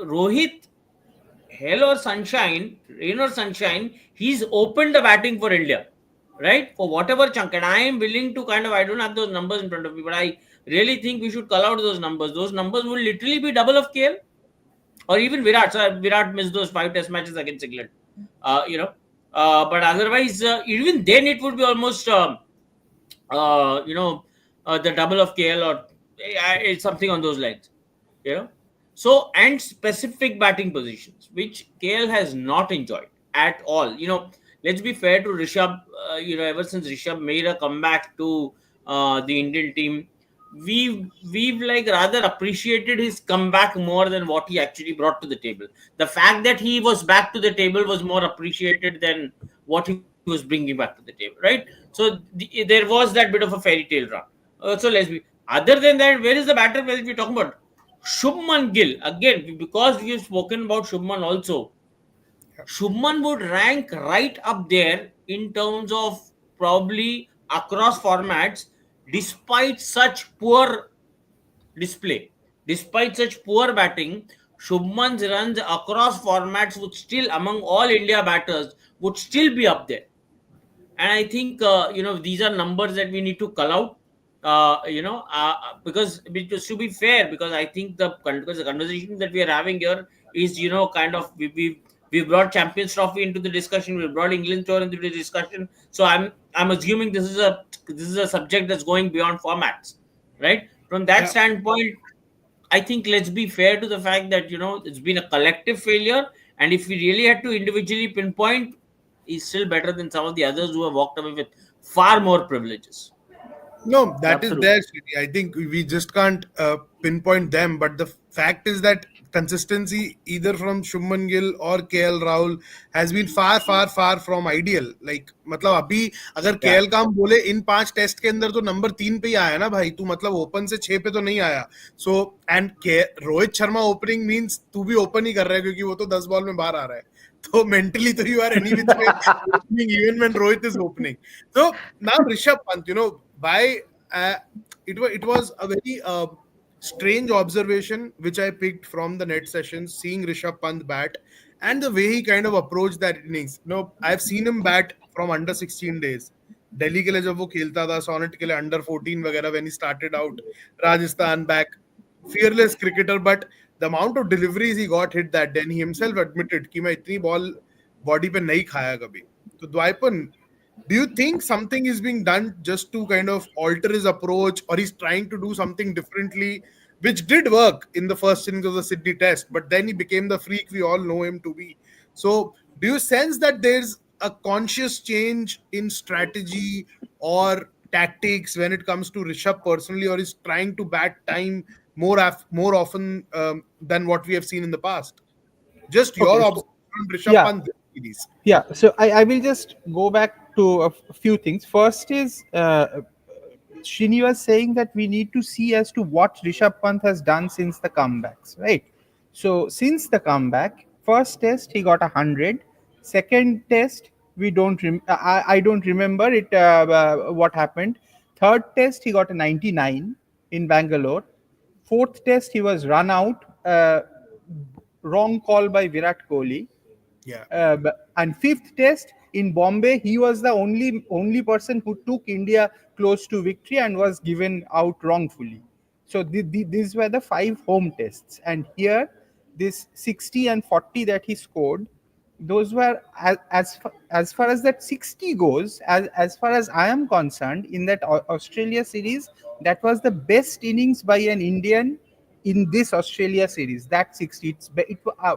Speaker 3: Rohit, hell or sunshine, rain or sunshine, he's opened the batting for India, right? For whatever chunk. And I am willing to kind of, I don't have those numbers in front of me, but I really think we should call out those numbers. Those numbers will literally be double of KL or even Virat. So Virat missed those 5 test matches against England, you know. But otherwise, even then it would be almost you know, the double of KL, or it's something on those lines, you know. So, and specific batting positions, which KL has not enjoyed at all. You know, let's be fair to Rishabh. You know, ever since Rishabh made a comeback to the Indian team, we've like rather appreciated his comeback more than what he actually brought to the table. The fact that he was back to the table was more appreciated than what he was bringing back to the table, right? So there was that bit of a fairy tale run. So let's be. Other than that, where is the batter? Well, we're talking about Shubman Gill again, because we've spoken about Shubman also. Shubman would rank right up there in terms of probably across formats, despite such poor display, despite such poor batting. Shubman's runs across formats would still, among all India batters, would still be up there. And I think you know, these are numbers that we need to call out, because to be fair, because I think because the conversation that we are having here is, you know, kind of, we brought Champions Trophy into the discussion, we brought England tour into the discussion. So I'm assuming this is a subject that's going beyond formats, right? From that
Speaker 1: Yeah.
Speaker 3: standpoint, I think let's be fair to the fact that, you know, it's been a collective failure, and if we really had to individually pinpoint, he's still better than some of the others who have walked away with far more privileges.
Speaker 1: No, that is
Speaker 2: Absolutely.
Speaker 1: there, Srini. I think we just can't pinpoint them. But the fact is that consistency, either from Shubman Gill or KL Rahul, has been far, far, far from ideal. Like, मतलब अभी अगर
Speaker 2: Yeah.
Speaker 1: KL का हम बोले इन 5 test के अंदर तो number 3 पे ही आया ना भाई, तू मतलब ओपन से 6 पे तो नहीं आया. So and Rohit Sharma opening means तू भी ओपन ही कर रहा है क्योंकि वो तो 10 बॉल में बाहर आ रहा है. तो mentally तो you are any which way opening even when Rohit is opening. So now Rishabh Pant, by uh, it was a very strange observation which I picked from the net sessions, seeing Rishabh Pant bat and the way he kind of approached that innings. I've seen him bat from under 16 days. Delhi के लिए जब वो खेलता था, sonnet के लिए under 14 वगैरह, when he started out, Rajasthan back, fearless cricketer, but the amount of deliveries he got hit that day, and he himself admitted कि मैं इतनी बॉल बॉडी पे नहीं खाया कभी. तो द्वाइपन, do you think something is being done just to kind of alter his approach, or he's trying to do something differently, which did work in the first innings of the Sydney Test, but then he became the freak we all know him to be? So, do you sense that there's a conscious change in strategy or tactics when it comes to Rishabh personally, or is trying to bat time more often than what we have seen in the past? Just your
Speaker 4: Okay, so
Speaker 1: observation on Rishabh
Speaker 4: yeah,
Speaker 1: Pant this series.
Speaker 4: yeah. So I will just go back to a few things. First is Srini was saying that we need to see as to what Rishabh Pant has done since the comebacks, right? So since the comeback, first test he got 100. Second test we don't I don't remember it what happened. Third test he got a 99 in Bangalore. Fourth test he was run out. Wrong call by Virat Kohli.
Speaker 1: Yeah,
Speaker 4: And fifth test in Bombay, he was the only person who took India close to victory and was given out wrongfully. So these were the 5 home tests, and here this 60 and 40 that he scored, those were as far as that 60 goes, as far as I am concerned, in that Australia series, that was the best innings by an Indian in this Australia series. That 60, uh,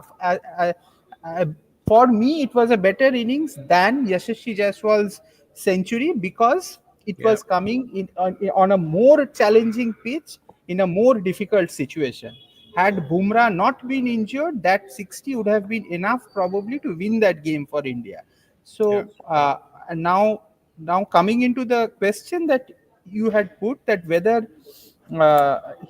Speaker 4: for me, it was a better innings than Yashasvi Jaiswal's century, because it
Speaker 1: yeah,
Speaker 4: was coming on a more challenging pitch in a more difficult situation. Had Bumrah not been injured, that 60 would have been enough probably to win that game for India.
Speaker 1: yeah,
Speaker 4: So and now coming into the question that you had put, that whether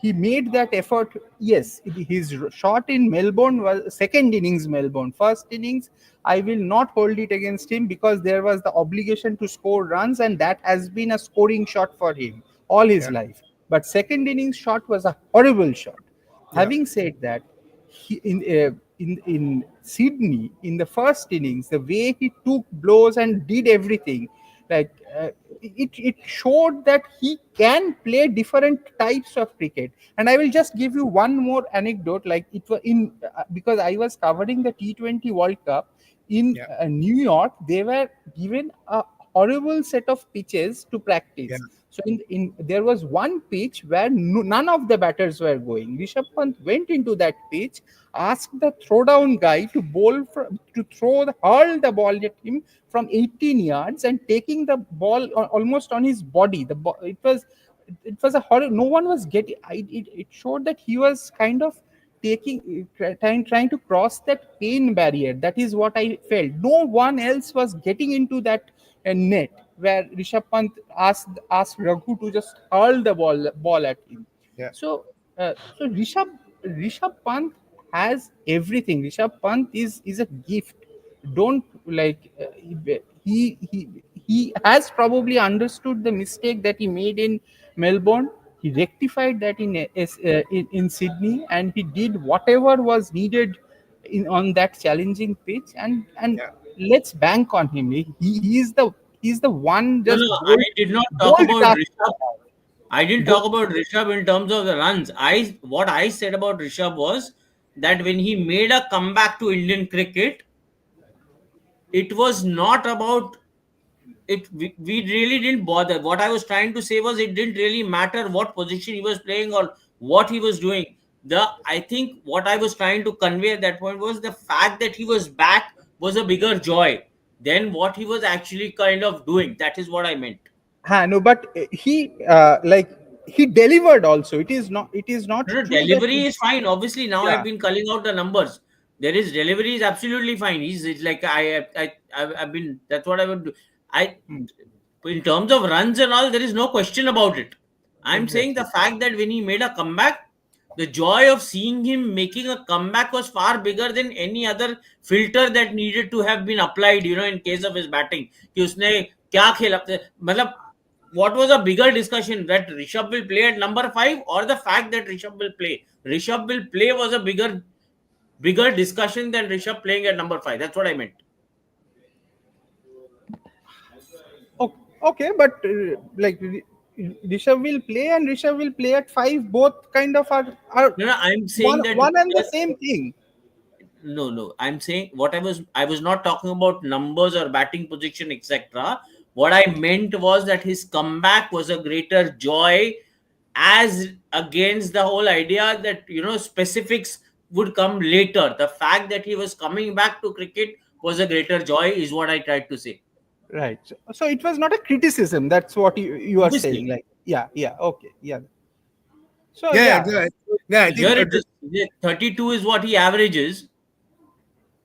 Speaker 4: he made that effort. Yes, his shot in Melbourne was second innings Melbourne. First innings, I will not hold it against him because there was the obligation to score runs, and that has been a scoring shot for him all his
Speaker 1: yeah,
Speaker 4: life. But second innings shot was a horrible shot.
Speaker 1: yeah,
Speaker 4: Having said that, in Sydney, in the first innings, the way he took blows and did everything, like it showed that he can play different types of cricket. And I will just give you one more anecdote. Like it was in because I was covering the T20 World Cup in
Speaker 1: yeah,
Speaker 4: New York. They were given a horrible set of pitches to
Speaker 1: yeah,
Speaker 4: practice. So in there was one pitch where none of the batters were going. Rishabh Pant went into that pitch, asked the throwdown guy to to hurl the ball at him from 18 yards and taking the ball almost on his body. It was a horror. No one was getting. It showed that he was kind of trying to cross that pain barrier. That is what I felt. No one else was getting into that net where Rishabh Pant asked Raghu to just hurl the ball at him.
Speaker 1: Yeah.
Speaker 4: So Rishabh Pant has everything. Rishabh Pant is a gift. Don't like he has probably understood the mistake that he made in Melbourne. He rectified that in Sydney, and he did whatever was needed on that challenging pitch. And
Speaker 1: Yeah.
Speaker 4: let's bank on him. He's the one
Speaker 3: No,
Speaker 4: just
Speaker 3: no, I did not talk
Speaker 4: bold
Speaker 3: about
Speaker 4: task.
Speaker 3: Rishabh. I didn't talk about Rishabh in terms of the runs. What I said about Rishabh was that when he made a comeback to Indian cricket, it was not about it. We really didn't bother. What I was trying to say was it didn't really matter what position he was playing or what he was doing. I think what I was trying to convey at that point was the fact that he was back was a bigger joy than what he was actually kind of doing. That is what I meant.
Speaker 4: No, but he delivered also. It is not
Speaker 3: No, no,
Speaker 4: true that
Speaker 3: delivery is fine. Obviously, now I've
Speaker 4: yeah.
Speaker 3: been culling out the numbers. There is delivery is absolutely fine. It's like I've been. That's what I would do. I
Speaker 4: Hmm,
Speaker 3: In terms of runs and all, there is no question about it. I'm saying the
Speaker 4: exactly.
Speaker 3: fact that when he made a comeback, the joy of seeing him making a comeback was far bigger than any other filter that needed to have been applied. In case of his batting, कि उसने क्या खेला, मतलब what was a bigger discussion that Rishabh will play at number 5 or the fact that Rishabh will play? Rishabh will play was a bigger discussion than Rishabh playing at number 5. That's what I meant.
Speaker 4: Okay, but Rishabh will play and Rishabh will play at 5. Both kind of are
Speaker 3: No, no, I'm saying that
Speaker 4: one and the same thing.
Speaker 3: no. I'm saying what I was not talking about numbers or batting position, etc. What I meant was that his comeback was a greater joy as against the whole idea that specifics would come later. The fact that he was coming back to cricket was a greater joy, is what I tried to say.
Speaker 4: Right. So it was not a criticism. That's what you are saying.
Speaker 3: Obviously,
Speaker 4: Like, yeah. Okay, yeah. So
Speaker 1: Yeah,
Speaker 4: yeah,
Speaker 1: yeah, yeah. I think
Speaker 3: here it is. 32 is what he averages,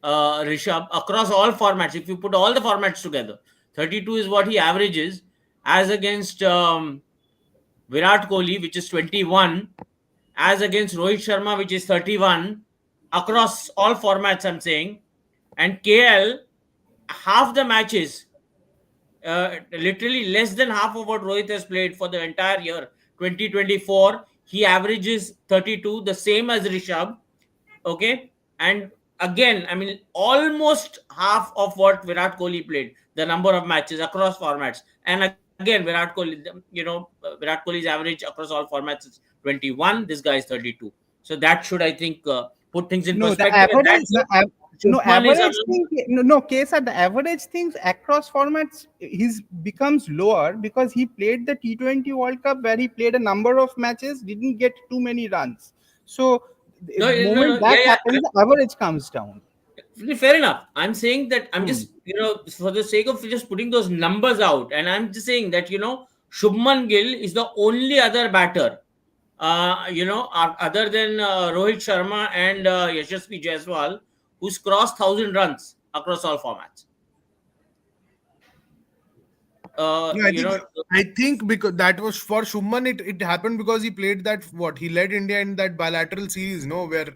Speaker 3: Rishabh, across all formats. If you put all the formats together, 32 is what he averages as against Virat Kohli, which is 21, as against Rohit Sharma, which is 31, across all formats, I'm saying. And KL, half the matches, literally less than half of what Rohit has played for the entire year, 2024, he averages 32, the same as Rishabh. Okay. And again, I mean, almost half of what Virat Kohli played, the number of matches across formats. And again, Virat Kohli's average across all formats is 21. This guy is 32. So that should, I think, put things in
Speaker 4: no, the
Speaker 3: perspective. And
Speaker 4: average,
Speaker 3: that's it. Shubman is
Speaker 4: average
Speaker 3: around.
Speaker 4: thing. No, case at the average things across formats, his becomes lower because he played the T20 World Cup where he played a number of matches, didn't get too many runs. So the
Speaker 3: No, no,
Speaker 4: moment
Speaker 3: no.
Speaker 4: that
Speaker 3: Yeah, yeah.
Speaker 4: happens, the average comes down.
Speaker 3: Fair enough. I'm saying that I'm
Speaker 4: Hmm.
Speaker 3: just, for the sake of just putting those numbers out, and I'm just saying that, Shubman Gill is the only other batter, other than Rohit Sharma and Yashasvi Jaiswal, who's crossed 1,000 runs across all formats. Uh,
Speaker 1: Yeah,
Speaker 3: you know,
Speaker 1: I think because that was for Shubman, it happened because he played that what he led India in that bilateral series, no, where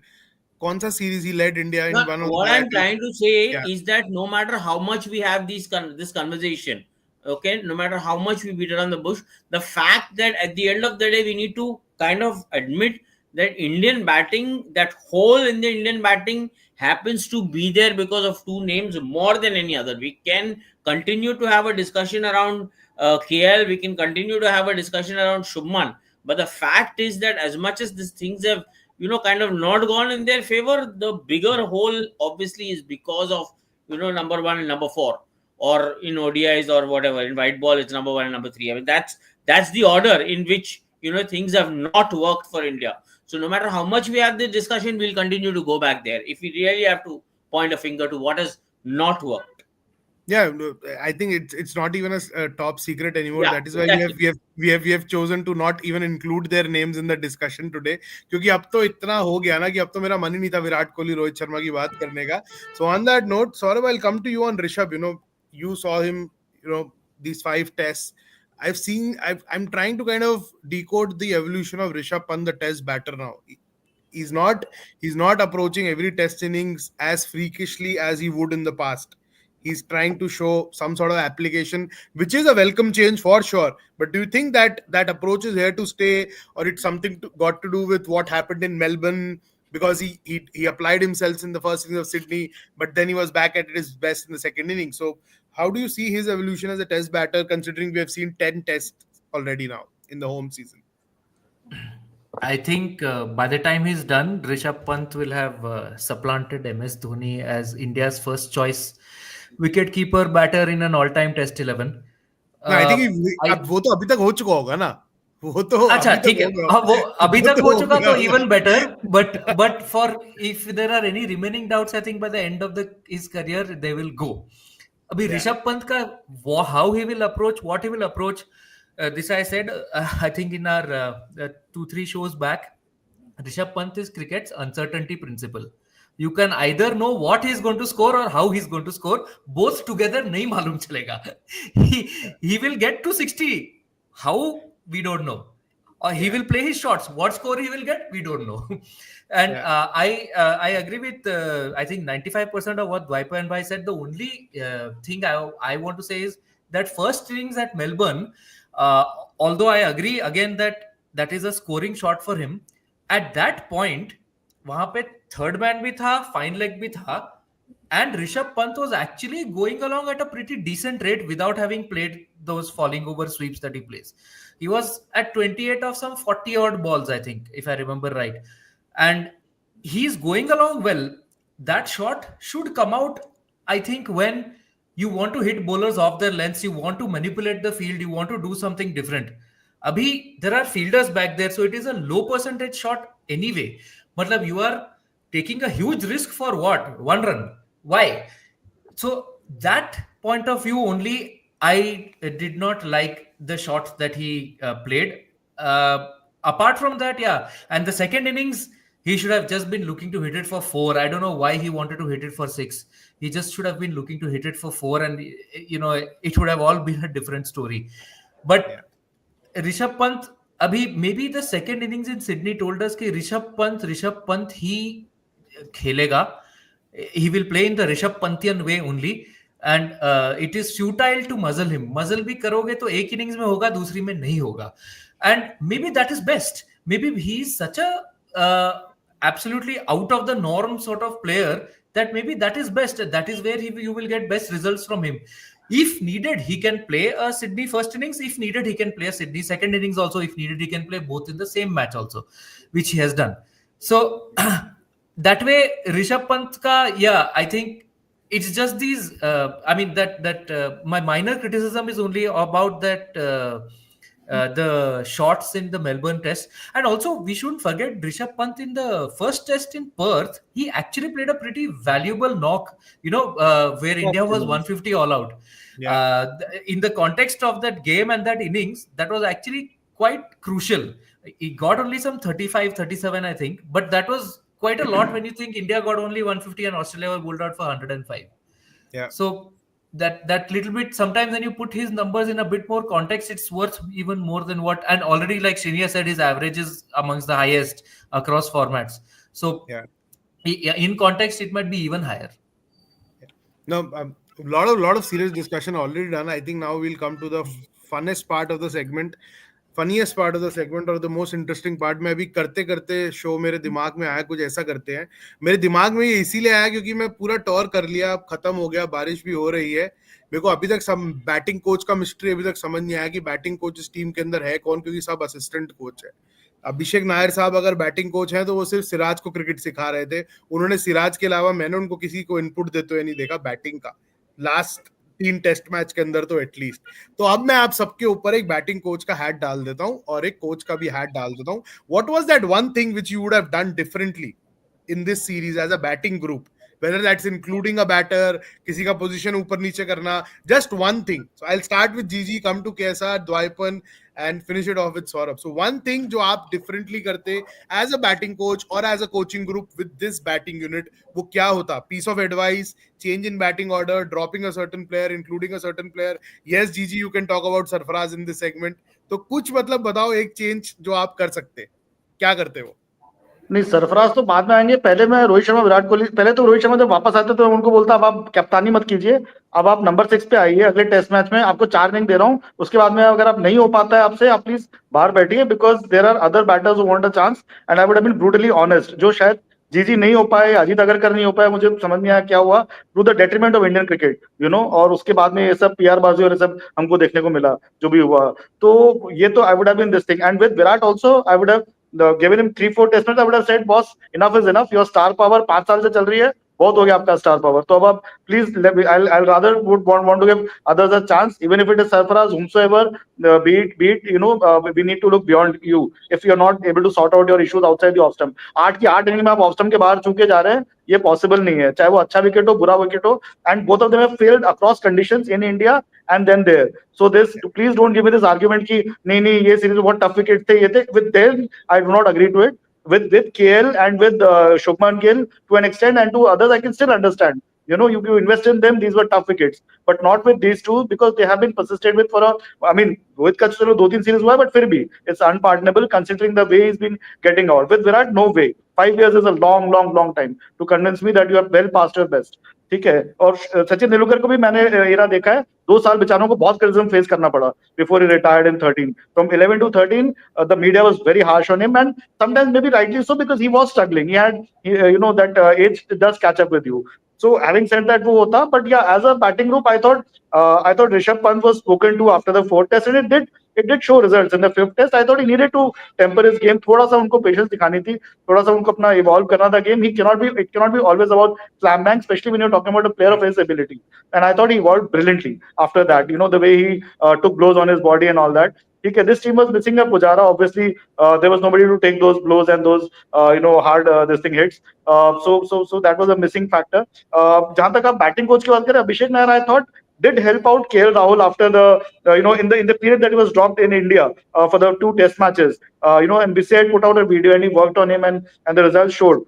Speaker 1: Konsa series he led India in one of the
Speaker 3: what I'm
Speaker 1: bilateral.
Speaker 3: trying to say
Speaker 1: Yeah,
Speaker 3: is that no matter how much we have this conversation, okay, no matter how much we beat around the bush, the fact that at the end of the day we need to kind of admit that Indian batting, that hole in the Indian batting happens to be there because of two names more than any other. We can continue to have a discussion around KL, we can continue to have a discussion around Shubman, but the fact is that as much as these things have kind of not gone in their favor, the bigger hole obviously is because of number 1 and number 4. or in ODIs or whatever. In white ball, it's number 1 and number 3. I mean, that's the order in which things have not worked for India. So no matter how much we have the discussion, we'll continue to go back there. If we really have to point a finger to what has not worked.
Speaker 1: Yeah, no, I think it's not even a top secret anymore.
Speaker 3: Yeah,
Speaker 1: That is why
Speaker 3: exactly.
Speaker 1: we have chosen to not even include their names in the discussion today. क्योंकि अब तो इतना हो गया ना कि अब तो मेरा मन ही नहीं था विराट कोहली रोहित शर्मा की बात करने का. So on that note, Saurabh, I'll come to you on Rishabh. You saw him. These 5 tests. I'm trying to kind of decode the evolution of Rishabh Pant, the test batter now. He's not he's not approaching every test innings as freakishly as he would in the past. He's trying to show some sort of application, which is a welcome change for sure. But do you think that that approach is here to stay, or it's something got to do with what happened in Melbourne? Because he applied himself in the first innings of Sydney, but then he was back at his best in the second inning. So how do you see his evolution as a test batter, considering we have seen 10 tests already now in the home season?
Speaker 5: I think by the time he's done, Rishabh Pant will have supplanted MS Dhoni as India's first choice wicket-keeper batter in an all-time Test 11.
Speaker 1: ना I think
Speaker 5: I
Speaker 1: अब वो तो अभी तक हो चुका होगा ना. वो तो
Speaker 5: अच्छा
Speaker 1: अभी तक
Speaker 5: ठीक है,
Speaker 1: हो गया.
Speaker 5: हाँ वो अभी
Speaker 1: वो
Speaker 5: तक
Speaker 1: तो
Speaker 5: हो
Speaker 1: हो
Speaker 5: चुका तो
Speaker 1: गया.
Speaker 5: Even better. But for if there are any remaining doubts, I think by the end of the his career they will go. अभी
Speaker 1: Yeah.
Speaker 5: ऋषभ पंत का how he will approach, what he will approach, this I said, I think in our 2-3 shows back. Rishabh Pant is cricket's uncertainty principle. You can either know what he's going to score or how he's going to score. Both together nahi malum chalega. He will get to 60. How? We don't know. Or he will play his shots. What score he will get? We don't know. And
Speaker 1: Yeah.
Speaker 5: I agree with I think 95% of what Dwaipa and Bhai said. The only thing I want to say is that first innings at Melbourne, uh, although I agree again that is a scoring shot for him. At that point, वहां पे third man भी था, fine leg भी था, and Rishabh Pant was actually going along at a pretty decent rate without having played those falling over sweeps that he plays. He was at 28 of some 40 odd balls, I think, if I remember right. And he's going along well. That shot should come out, I think, when you want to hit bowlers off their lengths, you want to manipulate the field, you want to do something different. Abhi, there are fielders back there, so it is a low percentage shot anyway. Matlab, you are taking a huge risk for what? 1 run. Why? So that point of view only, I did not like the shots that he played. Apart from that, yeah. And the second innings, he should have just been looking to hit it for 4. I don't know why he wanted to hit it for 6. He just should have been looking to hit it for 4, and it would have all been a different story. But
Speaker 1: Yeah.
Speaker 5: Rishabh Pant, abhi maybe the second innings in Sydney told us कि Rishabh Pant ही खेलेगा. He will play in the Rishabh Pantian way only, and it is futile to muzzle him. Muzzle भी करोगे तो एक innings में होगा, दूसरी में नहीं होगा. And maybe that is best. Maybe he is such a absolutely out of the norm sort of player that maybe that is best. That is where you will get best results from him. If needed, he can play a Sydney first innings. If needed, he can play a Sydney second innings also. If needed, he can play both in the same match also, which he has done. So that way, Rishabh Pant ka, yeah, I think it's just these. I mean that my minor criticism is only about that the shots in the Melbourne test. And also, we shouldn't forget Rishabh Pant in the first test in Perth. He actually played a pretty valuable knock, where India was 150 all out.
Speaker 1: Yeah.
Speaker 5: In the context of that game and that innings, that was actually quite crucial. He got only some 35, 37, I think. But that was quite a lot when you think India got only 150 and Australia were bowled out for 105.
Speaker 1: Yeah.
Speaker 5: So that little bit, sometimes when you put his numbers in a bit more context, it's worth even more than what. And already, like Shinya said, his average is amongst the highest across formats. So
Speaker 1: Yeah.
Speaker 5: in context, it might be even higher.
Speaker 1: No, lot of serious discussion already done. I think now we'll come to the funniest part of the segment. Funniest part of the segment और the most interesting part. मैं अभी करते करते show मेरे दिमाग में आया, कुछ ऐसा करते हैं. मेरे दिमाग में ये इसीलिए आया क्योंकि मैं पूरा टूर कर लिया, अब खत्म हो गया, बारिश भी हो रही है. मेरे को अभी तक सब बैटिंग कोच का मिस्ट्री अभी तक समझ नहीं आया कि बैटिंग कोच इस टीम के अंदर है कौन, क्योंकि सब असिस्टेंट कोच है. अभिषेक नायर साहब अगर बैटिंग कोच हैं तो वो सिर्फ सिराज को क्रिकेट सिखा रहे थे. उन्होंने सिराज के अलावा मैंने उनको किसी को इनपुट देते हुए नहीं देखा बैटिंग का. लास्ट 3 टेस्ट मैच के अंदर तो एटलीस्ट। तो अब मैं आप सबके ऊपर एक बैटिंग कोच का हैट डाल देता हूं और एक कोच का भी हैट डाल देता हूं। What was that one thing which you would have done differently in this series as a batting group, whether that's including a batter, किसी का position ऊपर नीचे करना, just one thing. So I'll start with Gigi, come to KSR, Dwaipan, and finish it off with Saurabh. So one thing जो आप differently करते as a batting coach or as a coaching group with this batting unit, वो क्या होता? Piece of advice, change in batting order, dropping a certain player, including a certain player. Yes, Gigi, you can talk about Sarfaraz in this segment. तो कुछ मतलब बताओ एक change जो आप कर सकते, क्या करते हो?
Speaker 2: नहीं, सरफराज तो बाद में आएंगे। पहले मैं रोहित शर्मा, विराट कोहली, पहले तो रोहित शर्मा जब वापस आते तो मैं उनको बोलता अब आप कप्तानी मत कीजिए, अब आप नंबर 6 पे आइए अगले टेस्ट मैच में, आपको 4 इनिंग दे रहा हूँ, उसके बाद में अगर आप नहीं हो पाता है आपसे, आप प्लीज बाहर बैठिए, because there are other batters who want a chance and I would have been brutally honest. जो शायद जीजी नहीं हो पाए, अजीत अगरकर नहीं हो पाए, मुझे समझ नहीं आया क्या हुआ, to the detriment of Indian cricket, you know. और उसके बाद में ये सब पीआर बाजी और ये सब हमको देखने को मिला जो भी हुआ। तो ये तो I would have been this thing, and with Virat also I would have given him 3-4 test match, I would have said, boss, enough is enough. Your star power 5 साल से चल रही है, बहुत हो गया आपका स्टार पावर। तो अब आप please, I'll rather would want to give others a chance, even if it is Sarfaraz, whomsoever, be it, you know, we need to look beyond you if you're not able to sort out your issues outside the off stump। 8 की 8 inning में आप off stump के बाहर चूके जा रहे हैं, ये पॉसिबल नहीं है, चाहे वो अच्छा विकेट हो बुरा विकेट हो, and both of them have failed across conditions in India and then there. So this, please don't give me this argument कि नहीं नहीं ये सीरीज बहुत टफ विकेट थे, ये थे, with them I do not agree to it. With KL and with Shubman Gill to an extent, and to others I can still understand. You know, you invest in them, these were tough wickets, but not with these two, because they have been persistent with for a, I mean, Rohit का चलो 2-3 series हुआ है, but फिर भी it's unpardonable considering the way he's been getting out. With Virat, no way. 5 years is a long, long, long time to convince me that you are well past your best. ठीक है। और सचिन तेंदुलकर को भी मैंने era देखा है, 2 साल बेचारों को बहुत क्रिटिसिज्म फेस करना पड़ा before he retired in 13। From 11 to 13 the media was very harsh on him, and sometimes maybe rightly so, because he was struggling, you know that age does catch up with you. So having said that, वो होता, but yeah, as a batting group, I thought Rishabh Pant was spoken to after the 4th test, and it did show results in the 5th test। I thought he needed to temper his game, थोड़ा सा उनको patience दिखानी थी, थोड़ा सा उनको अपना evolve करना था game. It cannot be always about slam bang, especially when you're talking about a player of his ability, and I thought he evolved brilliantly after that, you know, the way he took blows on his body and all that। Okay, this team was missing a Pujara. Obviously, there was nobody to take those blows and those hard this thing hits। So that was a missing factor। जहां तक आप batting coach की बात करें, अभिषेक Nair, I thought did help out KL Rahul after the in the period that he was dropped in India for the 2 test matches। And BCI put out a video and he worked on him, and the results showed।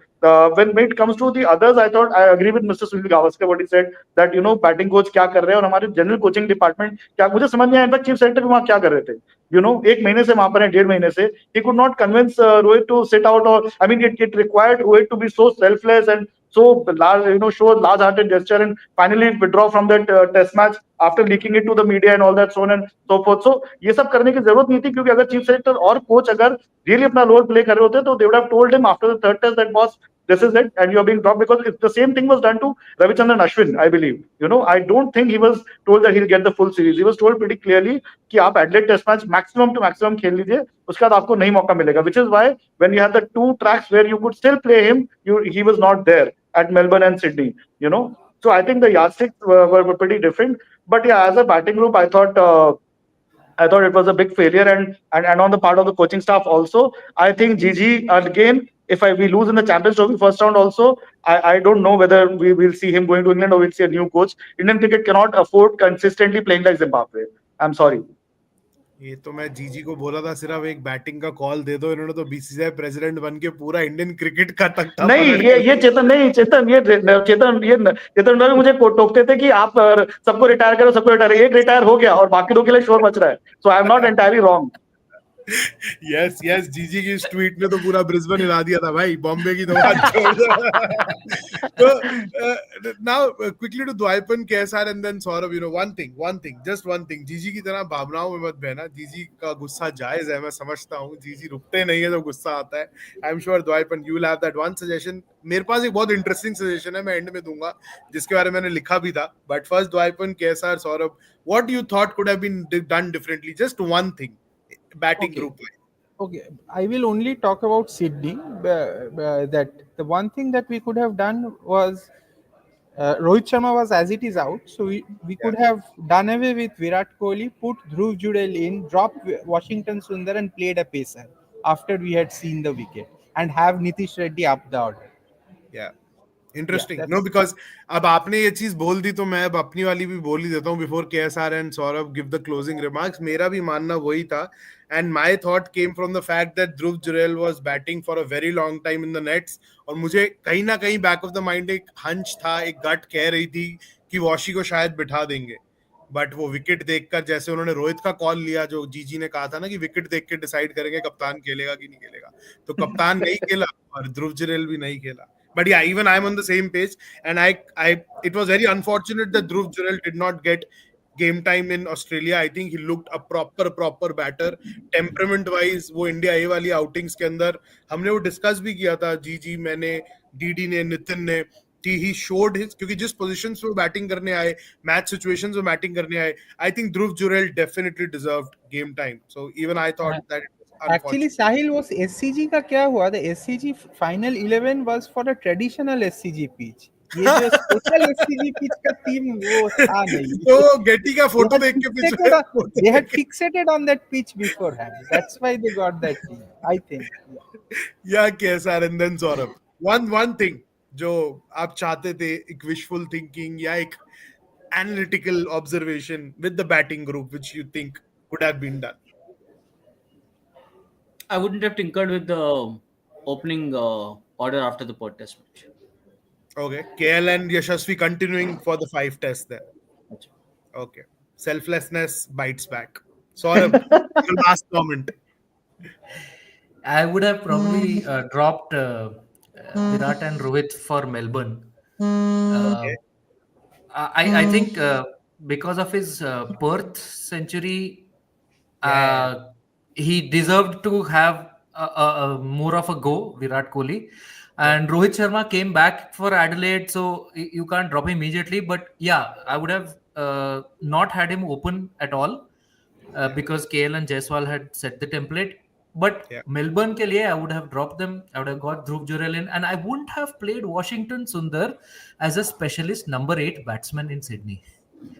Speaker 2: When it comes to the others, I thought I agree with Mr. Sunil Gavaskar what he said, that batting coach क्या कर रहे हैं और हमारे general coaching department क्या, मुझे समझ नहीं आया इनफैक्ट चीफ सेलेक्टर वहां क्या कर रहे थे। 1 महीने से वहां पर है, 1.5 महीने से, he could not convince Rohit to sit out, or I mean it required Rohit to be so selfless and so large, show large-hearted gesture and finally withdraw from that test match after leaking it to the media and all that, so on and so forth। So ये सब करने की जरूरत नहीं थी, क्योंकि अगर chief selector और कोच अगर रियली अपना रोल प्ले कर रहे होते तो they would have told him after the 3rd test that, boss, this is it and you are being dropped, because the same thing was done to Ravichandran Ashwin, I believe। I don't think he was told that he'll get the full series। He was told pretty clearly कि आप Adelaide test match maximum two maximum खेल लीजिए, उसके बाद आपको नहीं मौका मिलेगा, which is why when you have the 2 tracks where you could still play him, he was not there at Melbourne and Sydney। So I think the yardsticks were pretty different, but yeah, as a batting group, I thought it was a big failure, and on the part of the coaching staff also, I think GG again. If we lose in the Champions Trophy first round also, I don't know whether we will see him going to England or we'll see a new coach। Indian cricket cannot afford consistently playing like Zimbabwe। I'm sorry।
Speaker 1: ये तो मैं जीजी को बोला था सिर्फ एक batting का कॉल दे दो, इन्होंने तो बीसीसीआई प्रेसिडेंट बन के पूरा इंडियन क्रिकेट का तख्ता
Speaker 2: नहीं,
Speaker 1: पलट
Speaker 2: ये चेतन नहीं, चेतन भाई मुझे टोकते थे कि आप सबको रिटायर करो, सबको रिटायर, एक रिटायर हो गया और बाकी 2 के लिए शोर मच रहा है। So I am not entirely wrong.
Speaker 1: Yes GG की इस ट्वीट ने तो पूरा ब्रिस्बेन हिला दिया था भाई, बॉम्बे की तो बात छोड़ दो। तो now quickly to Dwaipayan, KSR and then Saurabh. one thing, just one thing, जीजी की तरह भावनाओं में मत बहना। जीजी का गुस्सा जायज है, मैं समझता हूँ, जीजी रुकते नहीं है तो गुस्सा आता है। I am sure Dwaipayan you will have that one suggestion. मेरे पास एक बहुत इंटरेस्टिंग सजेशन है, मैं एंड में दूंगा, जिसके बारे में मैंने लिखा भी था, but first Dwaipayan, KSR, Saurabh, what you thought could have been done differently, just one thing batting
Speaker 4: Okay.
Speaker 1: group.
Speaker 4: Okay, I will only talk about Sydney. That the one thing that we could have done was Rohit Sharma was as it is out, so we
Speaker 1: Yeah.
Speaker 4: could have done away with Virat Kohli, put Dhruv Jurel in, dropped Washington Sundar, and played a pacer after we had seen the wicket, and have Nitish Reddy up the order.
Speaker 1: Yeah.
Speaker 4: Yeah,
Speaker 1: interesting no
Speaker 4: that's
Speaker 1: because अब आपने ये चीज बोल दी तो मैं अब अपनी वाली भी बोल ही देता हूँ before KSR and Saurabh give the closing remarks. मेरा भी मानना वही था and my thought came from the fact that Dhruv Jurel was batting for a very long time in the nets. और मुझे कहीं ना कहीं बैक ऑफ द माइंड एक हंच था, एक गट कह रही थी कि वॉशी को शायद बिठा देंगे. बट वो विकेट देखकर जैसे उन्होंने रोहित का कॉल लिया, जो जीजी ने कहा था ना कि विकेट देख के डिसाइड करेंगे कप्तान खेलेगा कि नहीं खेलेगा, तो कप्तान नहीं खेला और ध्रुव जुरेल भी नहीं खेला. But yeah, even I'm on the same page, and it was very unfortunate that Dhruv Jurel did not get game time in Australia. I think he looked a proper batter. Temperament wise, वो India ए वाली outings के अंदर हमने वो discuss भी किया था, जी मैंने, डीडी ने, नितिन ने, कि he showed his, क्योंकि जिस positions पे बैटिंग करने आए, मैच situations में बैटिंग करने आए, I think Dhruv Jurel definitely deserved game time. So even I
Speaker 4: uh,
Speaker 1: thought that it was
Speaker 4: actually
Speaker 1: unfortunate.
Speaker 4: Sahil was SCG का क्या हुआ? The SCG final 11 was for a traditional SCG pitch. ये जो special SCG pitch का team वो था नहीं.
Speaker 1: तो गेटी का
Speaker 4: They
Speaker 1: फोटो
Speaker 4: had
Speaker 1: देख के pitch
Speaker 4: fixated on,
Speaker 1: photo
Speaker 4: they had
Speaker 1: देख
Speaker 4: fixated on that pitch beforehand. That's why they got that team, I think. Yeah.
Speaker 1: या कैसा रंदन सौरभ. वन थिंग जो आप चाहते थे, एक विशफुल थिंकिंग या एक analytical observation with the batting group which you think could have been done.
Speaker 3: I wouldn't have tinkered with the opening order after the Perth Test match.
Speaker 1: Okay, KL and Yashasvi continuing for the 5 tests there.
Speaker 3: That's it.
Speaker 1: Okay, selflessness bites back. Saurabh, your last comment.
Speaker 5: I would have probably dropped Virat and Rohit for Melbourne. Uh,
Speaker 1: Okay.
Speaker 5: I think because of his Perth century,
Speaker 1: Yeah.
Speaker 5: uh, he deserved to have more of a go, Virat Kohli.
Speaker 1: Yeah.
Speaker 5: And Rohit Sharma came back for Adelaide, so you can't drop him immediately. But yeah, I would have not had him open at all because KL and Jaiswal had set the template. But
Speaker 1: Yeah.
Speaker 5: Melbourne ke liye, I would have dropped them. I would have got Dhruv Jurel in, and I wouldn't have played Washington Sundar as a specialist number 8 batsman in Sydney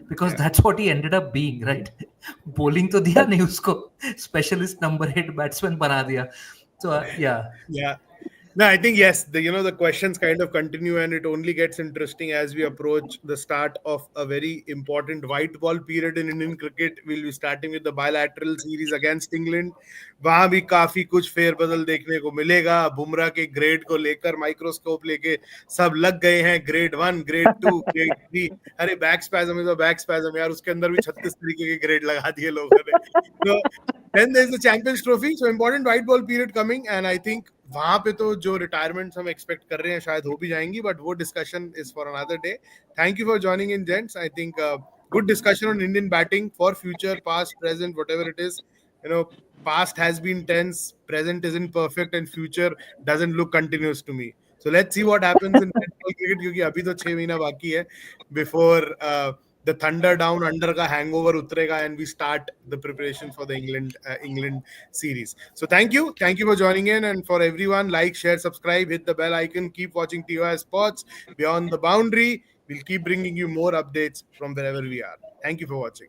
Speaker 5: because
Speaker 1: Yeah.
Speaker 5: that's what he ended up being, right? Bowling तो दिया नहीं उसको, specialist number 8 batsman बना दिया. So yeah.
Speaker 1: Yeah. No, I think yes. The questions kind of continue, and it only gets interesting as we approach the start of a very important white ball period in Indian cricket. We'll be starting with the bilateral series against England. वहां भी काफी कुछ फेरबदल देखने को मिलेगा. बुमराह के grade को लेकर माइक्रोस्कोप लेके सब लग गए हैं. grade 1, grade 2, grade 3. अरे back spasm is a back spasm यार, उसके अंदर भी 36 तरीके के ग्रेड लगा दिए लोगों ने. So, then there's the Champions Trophy, so important white ball period coming, and I think वहां पे तो जो रिटायरमेंट्स हम एक्सपेक्ट कर रहे हैं शायद हो भी जाएंगी, बट वो discussion is for another day. Thank you for joining in gents. I think good discussion on Indian batting for future, past, present, whatever it is. Past has been tense, present isn't perfect, and future doesn't look continuous to me. So let's see what happens in netball cricket, क्योंकि अभी तो 6 महीना बाकी है before the thunder down under का hangover उतरेगा and we start the preparation for the England series. So thank you for joining in, and for everyone, like, share, subscribe, hit the bell icon, keep watching TOI Sports Beyond the Boundary. We'll keep bringing you more updates from wherever we are. Thank you for watching.